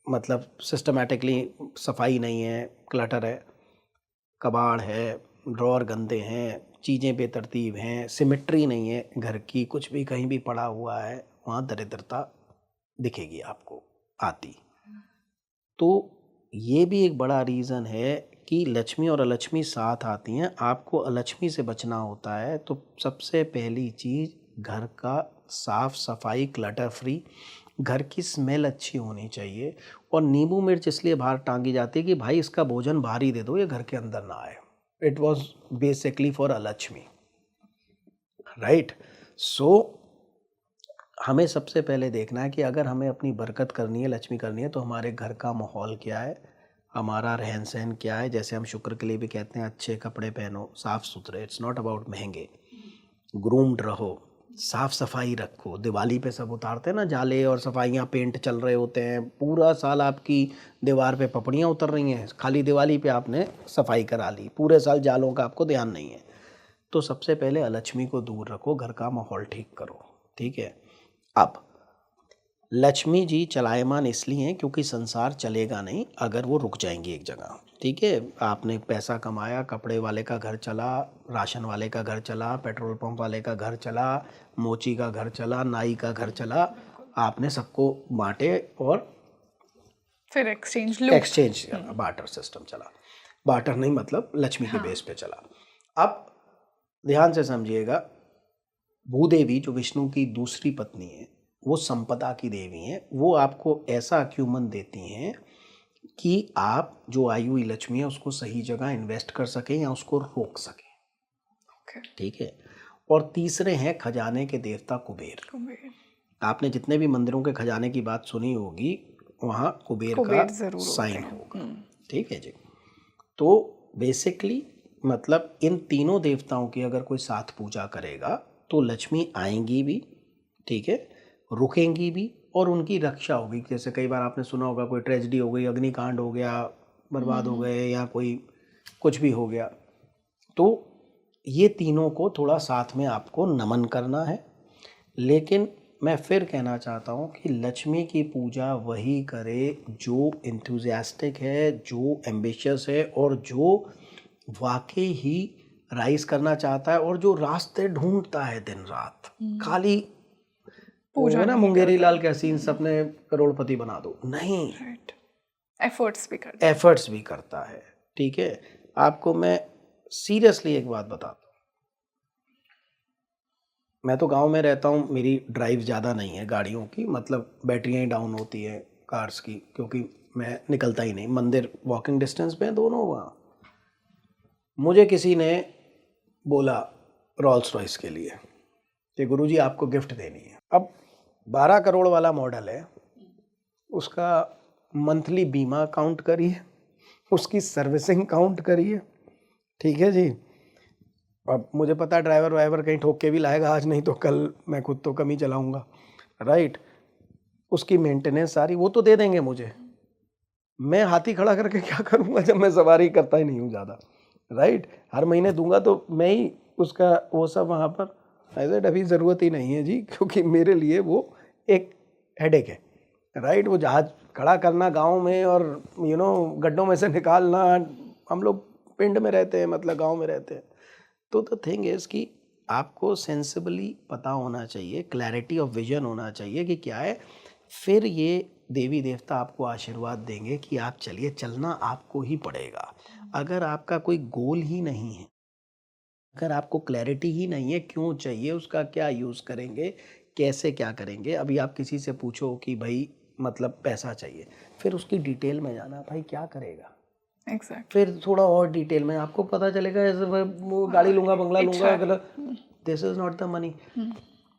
Speaker 1: मतलब सिस्टमैटिकली सफाई नहीं है, क्लटर है, कबाड़ है, ड्रॉर गंदे हैं, चीज़ें बेतरतीब हैं, सिमेट्री नहीं है घर की, कुछ भी कहीं भी पड़ा हुआ है, वहाँ दरिद्रता दिखेगी आपको आती। तो ये भी एक बड़ा रीज़न है कि लक्ष्मी और अलक्ष्मी साथ आती हैं। आपको अलक्ष्मी से बचना होता है तो सबसे पहली चीज़ घर का साफ़ सफाई, क्लटर फ्री, घर की स्मेल अच्छी होनी चाहिए। और नींबू मिर्च इसलिए बाहर टांगी जाती है कि भाई इसका भोजन बाहर ही दे दो, ये घर के अंदर ना आए। It was basically for Alakshmi, right. So हमें सबसे पहले देखना है कि अगर हमें अपनी बरकत करनी है, लक्ष्मी करनी है, तो हमारे घर का माहौल क्या है, हमारा रहन सहन क्या है। जैसे हम शुक्र के लिए भी कहते हैं अच्छे कपड़े पहनो, साफ़ सुथरे, इट्स नॉट अबाउट महंगे, ग्रूम्ड रहो, साफ़ सफाई रखो। दिवाली पे सब उतारते हैं ना जाले और सफाइयाँ, पेंट चल रहे होते हैं, पूरा साल आपकी दीवार पे पपड़ियाँ उतर रही हैं, खाली दिवाली पे आपने सफाई करा ली, पूरे साल जालों का आपको ध्यान नहीं है। तो सबसे पहले अलक्ष्मी को दूर रखो, घर का माहौल ठीक करो, ठीक है। अब लक्ष्मी जी चलायमान इसलिए हैं क्योंकि संसार चलेगा नहीं अगर वो रुक जाएंगी एक जगह, ठीक है। आपने पैसा कमाया, कपड़े वाले का घर चला, राशन वाले का घर चला, पेट्रोल पंप वाले का घर चला, मोची का घर चला, नाई का घर चला, आपने सबको बांटे और
Speaker 2: फिर एक्सचेंज
Speaker 1: चला, बार्टर सिस्टम चला। बार्टर नहीं मतलब लक्ष्मी के बेस पे चला। अब ध्यान से समझिएगा, भूदेवी जो विष्णु की दूसरी पत्नी है, वो संपदा की देवी हैं। वो आपको ऐसा अक्यूमन देती हैं कि आप जो आई हुई लक्ष्मी है उसको सही जगह इन्वेस्ट कर सकें या उसको रोक सकें, ठीक है। और तीसरे हैं खजाने के देवता कुबेर। आपने जितने भी मंदिरों के खजाने की बात सुनी होगी, वहाँ कुबेर का साइन होगा, ठीक है जी। तो बेसिकली मतलब इन तीनों देवताओं की अगर कोई साथ पूजा करेगा तो लक्ष्मी आएंगी भी, ठीक है, रुकेंगी भी और उनकी रक्षा होगी। जैसे कई बार आपने सुना होगा कोई ट्रेजेडी हो गई, अग्निकांड हो गया, बर्बाद हो गए, या कोई कुछ भी हो गया, तो ये तीनों को थोड़ा साथ में आपको नमन करना है। लेकिन मैं फिर कहना चाहता हूँ कि लक्ष्मी की पूजा वही करे जो इंथुजियास्टिक है, जो एम्बिशियस है और जो वाकई ही राइज करना चाहता है और जो रास्ते ढूंढता है दिन रात। खाली पूजा ना मुंगेरी लाल के हसीन सपने करोड़पति बना दो, नहीं, एफर्ट्स भी करता है, ठीक है। आपको मैं सीरियसली एक बात बताता हूँ, मैं तो गांव में रहता हूँ, मेरी ड्राइव ज़्यादा नहीं है गाड़ियों की, मतलब बैटरियाँ ही डाउन होती हैं कार्स की, क्योंकि मैं निकलता ही नहीं, मंदिर वॉकिंग डिस्टेंस पे दोनों। वहाँ मुझे किसी ने बोला रोल्स रॉयस के लिए कि गुरुजी आपको गिफ्ट देनी है। अब 12 करोड़ वाला मॉडल है, उसका मंथली बीमा काउंट करिए, उसकी सर्विसिंग काउंट करिए, ठीक है जी। अब मुझे पता है ड्राइवर कहीं ठोक के भी लाएगा आज, नहीं तो कल मैं खुद तो कम ही चलाऊंगा, राइट। उसकी मेंटेनेंस सारी वो तो दे देंगे मुझे, मैं हाथी खड़ा करके क्या करूँगा जब मैं सवारी करता ही नहीं हूँ ज़्यादा, राइट? हर महीने दूंगा तो मैं ही उसका वो सब वहाँ पर, ऐसे अभी ज़रूरत ही नहीं है जी, क्योंकि मेरे लिए वो एक हेडेक है, राइट? वो जहाज खड़ा करना गांव में और गड्ढों में से निकालना, हम लोग पिंड में रहते हैं, मतलब गांव में रहते हैं। तो द थिंग इज़ कि आपको सेंसिबली पता होना चाहिए, क्लैरिटी ऑफ विजन होना चाहिए कि क्या है, फिर ये देवी देवता आपको आशीर्वाद देंगे कि आप चलिए, चलना आपको ही पड़ेगा। अगर आपका कोई गोल ही नहीं है, अगर आपको क्लैरिटी ही नहीं है क्यों चाहिए, उसका क्या यूज़ करेंगे, कैसे क्या करेंगे। अभी आप किसी से पूछो कि भाई मतलब पैसा चाहिए, फिर उसकी डिटेल में जाना, भाई क्या करेगा,
Speaker 2: एग्जैक्ट,
Speaker 1: फिर थोड़ा और डिटेल में आपको पता चलेगा, ऐसे वो गाड़ी लूँगा, बंगला लूँगा, गलत। This is not the money.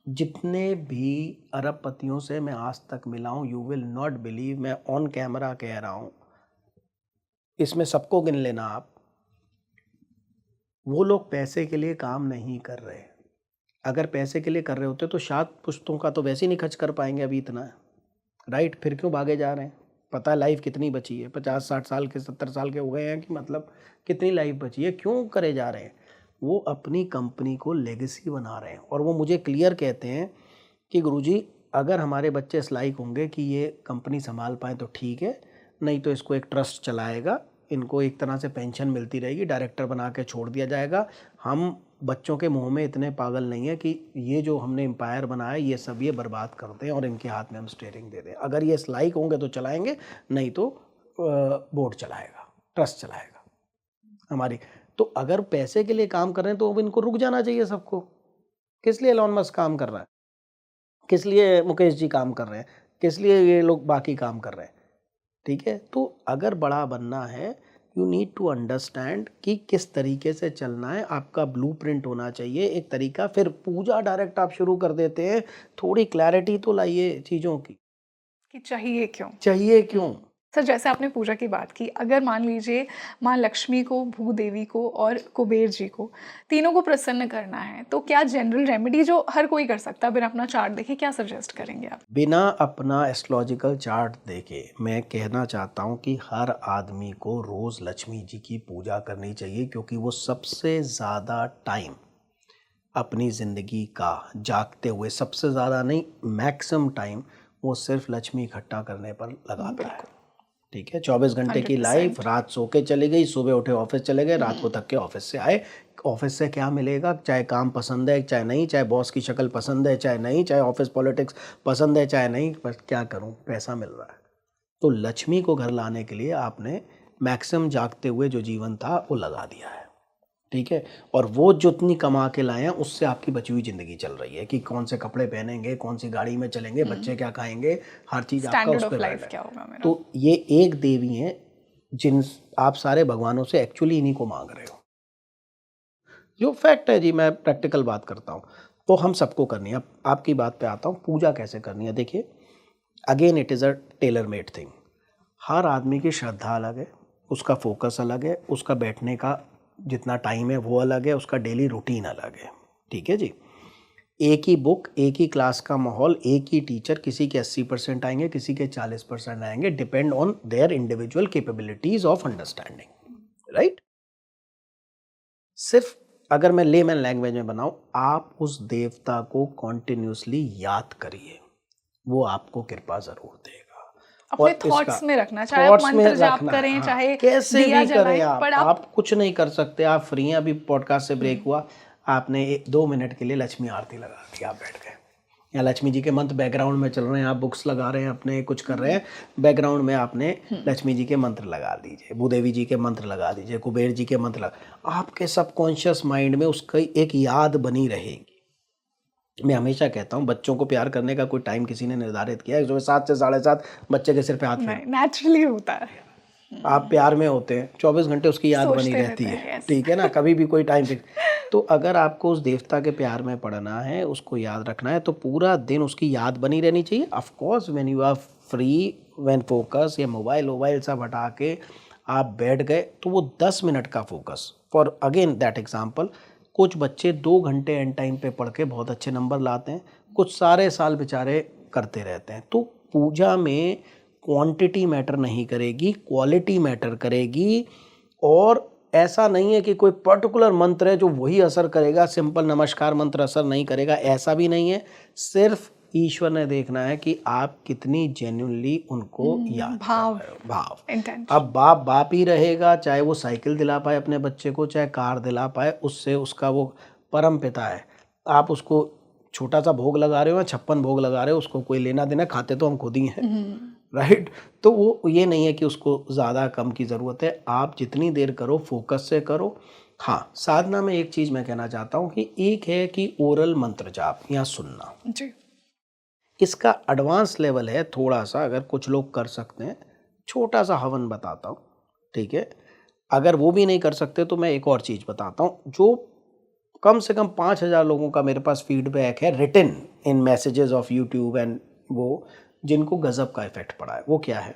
Speaker 1: जितने भी अरबपतियों से मैं आज तक मिला हूँ, यू विल नॉट बिलीव, मैं ऑन कैमरा कह रहा हूँ, इसमें सबको गिन लेना आप, वो लोग पैसे के लिए काम नहीं कर रहे। अगर पैसे के लिए कर रहे होते तो शायद पुश्तों का तो वैसे ही नहीं खर्च कर पाएंगे अभी इतना, राइट? फिर क्यों भागे जा रहे हैं? पता है लाइफ कितनी बची है, 50-60 साल के, 70 साल के हो गए हैं, कि मतलब कितनी लाइफ बची है, क्यों करे जा रहे हैं? वो अपनी कंपनी को लेगेसी बना रहे हैं, और वो मुझे क्लियर कहते हैं कि गुरुजी अगर हमारे बच्चे इस लायक होंगे कि ये कंपनी संभाल पाएँ तो ठीक है, नहीं तो इसको एक ट्रस्ट चलाएगा, इनको एक तरह से पेंशन मिलती रहेगी, डायरेक्टर बना के छोड़ दिया जाएगा। हम बच्चों के मुंह में इतने पागल नहीं है कि ये जो हमने एम्पायर बनाया ये सब ये बर्बाद कर दें और इनके हाथ में हम स्टीयरिंग दे दें। अगर ये इस लायक होंगे तो चलाएंगे, नहीं तो बोर्ड चलाएगा, ट्रस्ट चलाएगा हमारी। तो अगर पैसे के लिए काम कर रहे हैं तो अब इनको रुक जाना चाहिए सबको। किस लिए एलॉन मस्क काम कर रहा है, किस लिए मुकेश जी काम कर रहे हैं, किस लिए ये लोग बाकी काम कर रहे हैं, ठीक है? तो अगर बड़ा बनना है, यू नीड टू अंडरस्टैंड कि किस तरीके से चलना है, आपका ब्लूप्रिंट होना चाहिए एक तरीका। फिर पूजा डायरेक्ट आप शुरू कर देते हैं, थोड़ी क्लैरिटी तो लाइए चीज़ों की,
Speaker 2: कि चाहिए क्यों।
Speaker 1: चाहिए क्यों।
Speaker 2: सर जैसे आपने पूजा की बात की, अगर मान लीजिए माँ लक्ष्मी को, भूदेवी को और कुबेर जी को, तीनों को प्रसन्न करना है, तो क्या जनरल रेमेडी जो हर कोई कर सकता है बिना अपना चार्ट देखे, क्या सजेस्ट करेंगे आप?
Speaker 1: बिना अपना एस्ट्रोलॉजिकल चार्ट देखे मैं कहना चाहता हूँ कि हर आदमी को रोज़ लक्ष्मी जी की पूजा करनी चाहिए, क्योंकि वो सबसे ज़्यादा टाइम अपनी ज़िंदगी का जागते हुए, सबसे ज़्यादा नहीं मैक्सिमम टाइम वो सिर्फ लक्ष्मी इकट्ठा करने पर लगाता है, ठीक है? 24 घंटे की लाइफ, रात सो के चली गई, सुबह उठे ऑफिस चले गए, रात को थक के ऑफिस से आए। ऑफिस से क्या मिलेगा? चाहे काम पसंद है चाहे नहीं, चाहे बॉस की शक्ल पसंद है चाहे नहीं, चाहे ऑफिस पॉलिटिक्स पसंद है चाहे नहीं, बस क्या करूं, पैसा मिल रहा है। तो लक्ष्मी को घर लाने के लिए आपने मैक्सिमम जागते हुए जो जीवन था वो लगा दिया है, ठीक है? और वो जितनी कमा के लाए हैं उससे आपकी बची हुई ज़िंदगी चल रही है, कि कौन से कपड़े पहनेंगे, कौन सी गाड़ी में चलेंगे, बच्चे क्या खाएंगे, हर चीज़ आपका उस पर है।
Speaker 2: क्या होगा मेरा?
Speaker 1: तो ये एक देवी हैं जिन आप सारे भगवानों से एक्चुअली इन्हीं को मांग रहे हो, जो फैक्ट है जी। मैं प्रैक्टिकल बात करता हूँ, तो हम सबको करनी है। अब आपकी बात पे आता हूँ, पूजा कैसे करनी है। देखिए, again it is a tailor made thing. हर आदमी की श्रद्धा अलग है, उसका फोकस अलग है, उसका बैठने का जितना टाइम है वो अलग है, उसका डेली रूटीन अलग है, ठीक है जी? एक ही बुक, एक ही क्लास का माहौल, एक ही टीचर, किसी के 80% आएंगे, किसी के 40% आएंगे, depend on their individual capabilities of understanding, right? सिर्फ अगर मैं लेमैन लैंग्वेज में बनाऊं, आप उस देवता को कॉन्टिन्यूसली याद करिए, वो आपको कृपा जरूर देगा।
Speaker 2: अपने थॉट्स में रखना, चाहे आप मंत्र जाप करें,
Speaker 1: हाँ,
Speaker 2: चाहे
Speaker 1: कैसे
Speaker 2: दिया
Speaker 1: भी करें
Speaker 2: जलाएं, पर
Speaker 1: आप कुछ नहीं कर सकते। आप फ्री हैं, अभी पॉडकास्ट से ब्रेक हुआ, आपने 2 मिनट के लिए लक्ष्मी आरती लगा दी, आप बैठ गए, या लक्ष्मी जी के मंत्र बैकग्राउंड में चल रहे हैं, आप बुक्स लगा रहे हैं, अपने कुछ कर रहे हैं, बैकग्राउंड में आपने लक्ष्मी जी के मंत्र लगा दीजिए, भूदेवी जी के मंत्र लगा दीजिए, कुबेर जी के मंत्र लगा, आपके सबकॉन्शियस माइंड में उसका एक याद बनी रहेगी। मैं हमेशा कहता हूँ, बच्चों को प्यार करने का कोई टाइम किसी ने निर्धारित किया है? सुबह 7 से 7:30 बच्चे के सिर पे हाथ फेंको,
Speaker 2: नेचुरली होता है।
Speaker 1: आप प्यार में होते हैं, 24 घंटे उसकी याद बनी रहती है, ठीक है ना? कभी भी कोई टाइम फिक्स। तो अगर आपको उस देवता के प्यार में पड़ना है, उसको याद रखना है, तो पूरा दिन उसकी याद बनी रहनी चाहिए। Of course when you are free, when focus, ये मोबाइल सब हटा के आप बैठ गए, तो वो 10 मिनट का focus, for again that example, कुछ बच्चे 2 घंटे एंड टाइम पे पढ़ के बहुत अच्छे नंबर लाते हैं, कुछ सारे साल बेचारे करते रहते हैं। तो पूजा में क्वांटिटी मैटर नहीं करेगी, क्वालिटी मैटर करेगी। और ऐसा नहीं है कि कोई पर्टिकुलर मंत्र है जो वही असर करेगा, सिंपल नमस्कार मंत्र असर नहीं करेगा, ऐसा भी नहीं है। सिर्फ ईश्वर ने देखना है कि आप कितनी जेन्युइनली उनको याद
Speaker 2: भाव,
Speaker 1: कर रहे हो, भाव।
Speaker 2: इंटेंशन।
Speaker 1: अब बाप बाप ही रहेगा, चाहे वो साइकिल दिला पाए अपने बच्चे को, चाहे कार दिला पाए, उससे उसका वो परम पिता है। आप उसको छोटा सा भोग लगा रहे हो या 56 भोग लगा रहे हो, उसको कोई लेना देना, खाते तो हम खुद ही हैं, राइट। तो वो ये नहीं है कि उसको ज़्यादा कम की ज़रूरत है। आप जितनी देर करो फोकस से करो। हाँ, साधना में एक चीज़ मैं कहना चाहता हूँ कि एक है कि ओरल मंत्र जाप या सुनना
Speaker 2: जी।
Speaker 1: इसका एडवांस लेवल है थोड़ा सा, अगर कुछ लोग कर सकते हैं। छोटा सा हवन बताता हूँ, ठीक है। अगर वो भी नहीं कर सकते तो मैं एक और चीज़ बताता हूँ जो कम से कम 5000 लोगों का मेरे पास फीडबैक है written in messages of YouTube and वो, जिनको गजब का इफेक्ट पड़ा है। वो क्या है?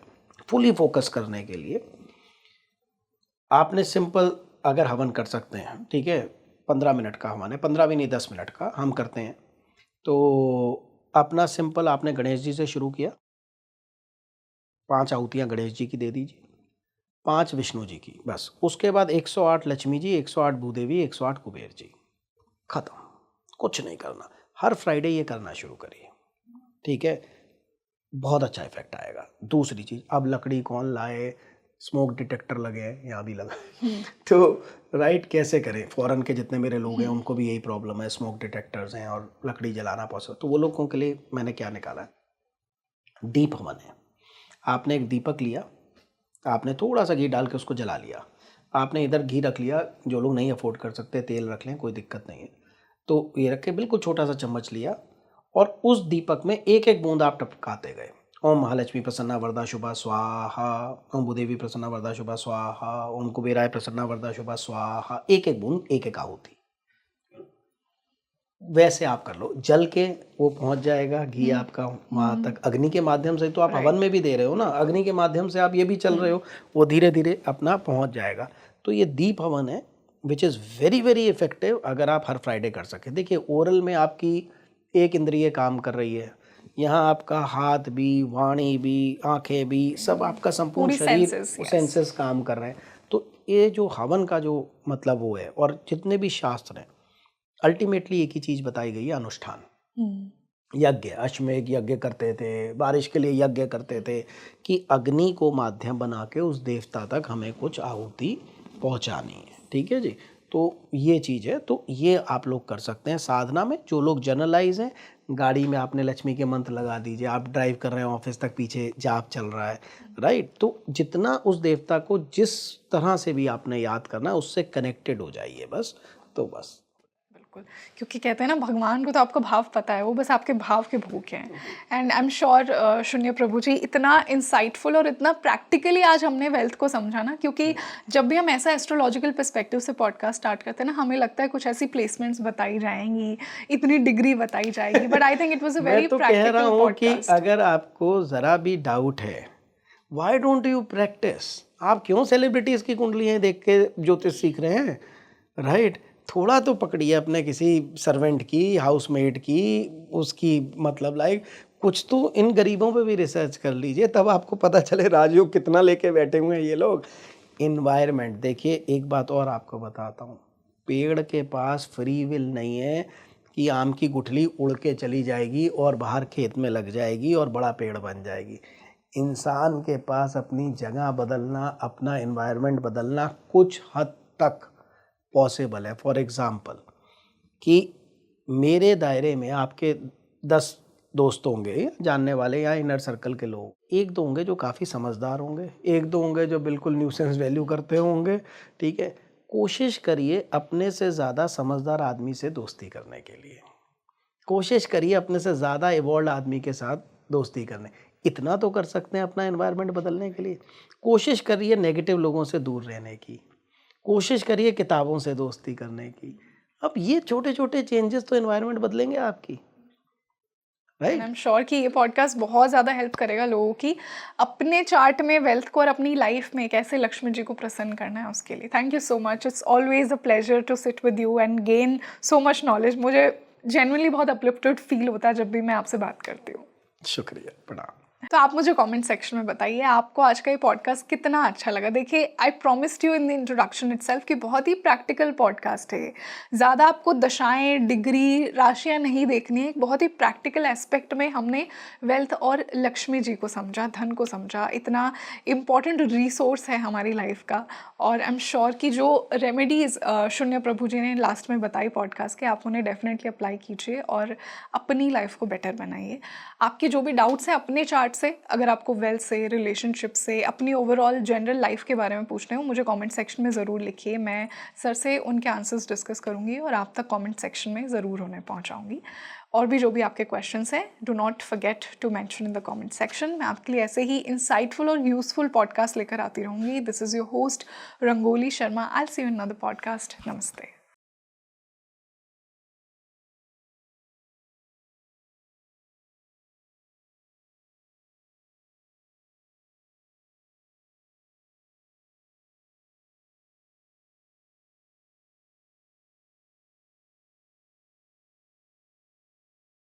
Speaker 1: फुली फोकस करने के लिए आपने सिंपल अगर हवन कर सकते हैं, ठीक है, 15 मिनट का हवन है, 15 भी नहीं 10 मिनट का हम करते हैं। तो अपना सिंपल आपने गणेश जी से शुरू किया, 5 आहुतियाँ गणेश जी की दे दीजिए, 5 विष्णु जी की, बस। उसके बाद 108 लक्ष्मी जी, 108 भूदेवी, 108 कुबेर जी, खत्म। कुछ नहीं करना। हर फ्राइडे ये करना शुरू करिए, ठीक है, बहुत अच्छा इफेक्ट आएगा। दूसरी चीज़, अब लकड़ी कौन लाए, स्मोक डिटेक्टर लगे हैं, यहाँ भी लगा तो राइट, कैसे करें? फॉरेन के जितने मेरे लोग हैं उनको भी यही प्रॉब्लम है, स्मोक डिटेक्टर्स हैं और लकड़ी जलाना पॉसिबल। तो वो लोगों के लिए मैंने क्या निकाला है, दीप हवन है। आपने एक दीपक लिया, आपने थोड़ा सा घी डाल के उसको जला लिया, आपने इधर घी रख लिया, जो लोग नहीं अफोर्ड कर सकते तेल रख लें, कोई दिक्कत नहीं है। तो ये रख के बिल्कुल छोटा सा चम्मच लिया और उस दीपक में एक एक बूंद आप टपकाते गए। ओम महालक्ष्मी प्रसन्ना वरदा शुभा स्वाहा, ओम भूदेवी प्रसन्ना वरदा शुभा स्वाहा, ओम कुबेराय प्रसन्ना वरदा शुभा स्वाहा। एक एक बूंद, एक एक आहुति। वैसे आप कर लो, जल के वो पहुंच जाएगा, घी आपका वहां तक। अग्नि के माध्यम से तो आप हवन में भी दे रहे हो ना, अग्नि के माध्यम से आप ये भी चल रहे हो, वो धीरे धीरे अपना पहुंच जाएगा। तो ये दीप हवन है which is very very effective, अगर आप हर फ्राइडे कर सके। देखिए, ओरल में आपकी एक इंद्रिय काम कर रही है, यहाँ आपका हाथ भी, वाणी भी, आंखें भी, सब आपका संपूर्ण
Speaker 2: पूरी
Speaker 1: शरीर,
Speaker 2: senses, yes.
Speaker 1: सेंसेस काम कर रहे हैं। तो ये जो हवन का जो मतलब वो है, और जितने भी शास्त्र हैं अल्टीमेटली एक ही चीज बताई गई है, अनुष्ठान। यज्ञ, अश्वमेध यज्ञ करते थे, बारिश के लिए यज्ञ करते थे, कि अग्नि को माध्यम बना के उस देवता तक हमें कुछ आहुति पहुंचानी है, ठीक है जी। तो ये चीज़ है, तो ये आप लोग कर सकते हैं साधना में। जो लोग जनरलाइज हैं, गाड़ी में आपने लक्ष्मी के मंत्र लगा दीजिए, आप ड्राइव कर रहे हैं ऑफिस तक, पीछे जाप चल रहा है, राइट। तो जितना उस देवता को जिस तरह से भी आपने याद करना है उससे कनेक्टेड हो जाइए, बस। तो बस,
Speaker 2: बिल्कुल, क्योंकि कहते हैं ना, भगवान को तो आपका भाव पता है, वो बस आपके भाव के भूखे हैं। एंड आई एम श्योर शून्य प्रभु जी, इतना इंसाइटफुल और इतना प्रैक्टिकली आज हमने वेल्थ को समझा ना, क्योंकि जब भी हम ऐसा एस्ट्रोलॉजिकल पर्सपेक्टिव से पॉडकास्ट स्टार्ट करते हैं ना, हमें लगता है कुछ ऐसी प्लेसमेंट्स बताई जाएंगी, इतनी डिग्री बताई जाएगी, but I think it was a very
Speaker 1: मैं तो कह रहा
Speaker 2: प्रैक्टिकल
Speaker 1: हूँ कि
Speaker 2: पॉडकास्ट।
Speaker 1: अगर आपको ज़रा भी डाउट है, वाई डोंट यू प्रैक्टिस? आप क्यों सेलिब्रिटीज़ की कुंडलियाँ देख के ज्योतिष सीख रहे हैं, राइट? थोड़ा तो पकड़िए अपने किसी सर्वेंट की, हाउसमेट की, उसकी, मतलब लाइक कुछ तो इन गरीबों पे भी रिसर्च कर लीजिए, तब आपको पता चले राजयोग कितना लेके बैठे हुए हैं ये लोग। इन्वायरमेंट देखिए, एक बात और आपको बताता हूँ, पेड़ के पास फ्री विल नहीं है कि आम की गुठली उड़ के चली जाएगी और बाहर खेत में लग जाएगी और बड़ा पेड़ बन जाएगी। इंसान के पास अपनी जगह बदलना, अपना इन्वायरमेंट बदलना कुछ हद तक पॉसिबल है। फॉर एग्ज़ाम्पल, कि मेरे दायरे में आपके 10 दोस्त होंगे, जानने वाले या इनर सर्कल के लोग, एक दो होंगे जो काफ़ी समझदार होंगे, एक दो होंगे जो बिल्कुल न्यूसेंस वैल्यू करते होंगे, ठीक है। कोशिश करिए अपने से ज़्यादा समझदार आदमी से दोस्ती करने के लिए, कोशिश करिए अपने से ज़्यादा इवॉल्व आदमी के साथ दोस्ती करने। इतना तो कर सकते हैं अपना एनवायरनमेंट बदलने के लिए। कोशिश करिए नेगेटिव लोगों से दूर रहने की, कोशिश करिए किताबों से दोस्ती करने की। अब ये छोटे छोटे चेंजेस तो एनवायरनमेंट बदलेंगे आपकी,
Speaker 2: एंड आई एम श्योर कि ये पॉडकास्ट बहुत ज़्यादा हेल्प करेगा लोगों की अपने चार्ट में वेल्थ को और अपनी लाइफ में कैसे लक्ष्मी जी को प्रसन्न करना है उसके लिए। Thank you so much, it's always a pleasure to sit with you and gain so much knowledge. मुझे जेन्युइनली बहुत अपलिफ्टेड फील होता है जब भी मैं आपसे बात करती हूँ।
Speaker 1: शुक्रिया, प्रणाम।
Speaker 2: तो आप मुझे कमेंट सेक्शन में बताइए आपको आज का ये पॉडकास्ट कितना अच्छा लगा। देखिए, आई promised you in the introduction itself कि बहुत ही प्रैक्टिकल पॉडकास्ट है। ज़्यादा आपको दशाएं, डिग्री, राशियां नहीं देखनी है। एक बहुत ही प्रैक्टिकल एस्पेक्ट में हमने वेल्थ और लक्ष्मी जी को समझा, धन को समझा। इतना इम्पॉर्टेंट रिसोर्स है हमारी लाइफ का। और आई एम श्योर कि जो रेमेडीज़ शून्य प्रभु जी ने लास्ट में बताई पॉडकास्ट के, आप उन्हें डेफिनेटली अप्लाई कीजिए और अपनी लाइफ को बेटर बनाइए। आपके जो भी डाउट्स हैं अपने चार्ट से, अगर आपको वेल्थ से, रिलेशनशिप से, अपनी ओवरऑल जनरल लाइफ के बारे में पूछने हो, मुझे कमेंट सेक्शन में ज़रूर लिखिए। मैं सर से उनके आंसर्स डिस्कस करूँगी और आप तक कमेंट सेक्शन में ज़रूर उन्हें पहुँचाऊँगी। और भी जो भी आपके क्वेश्चंस हैं, do not forget to mention in the comment section. मैं आपके लिए ऐसे ही इंसाइटफुल और यूजफुल पॉडकास्ट लेकर आती रहूँगी। This is your host Rangoli Sharma. I will see you in another podcast. नमस्ते।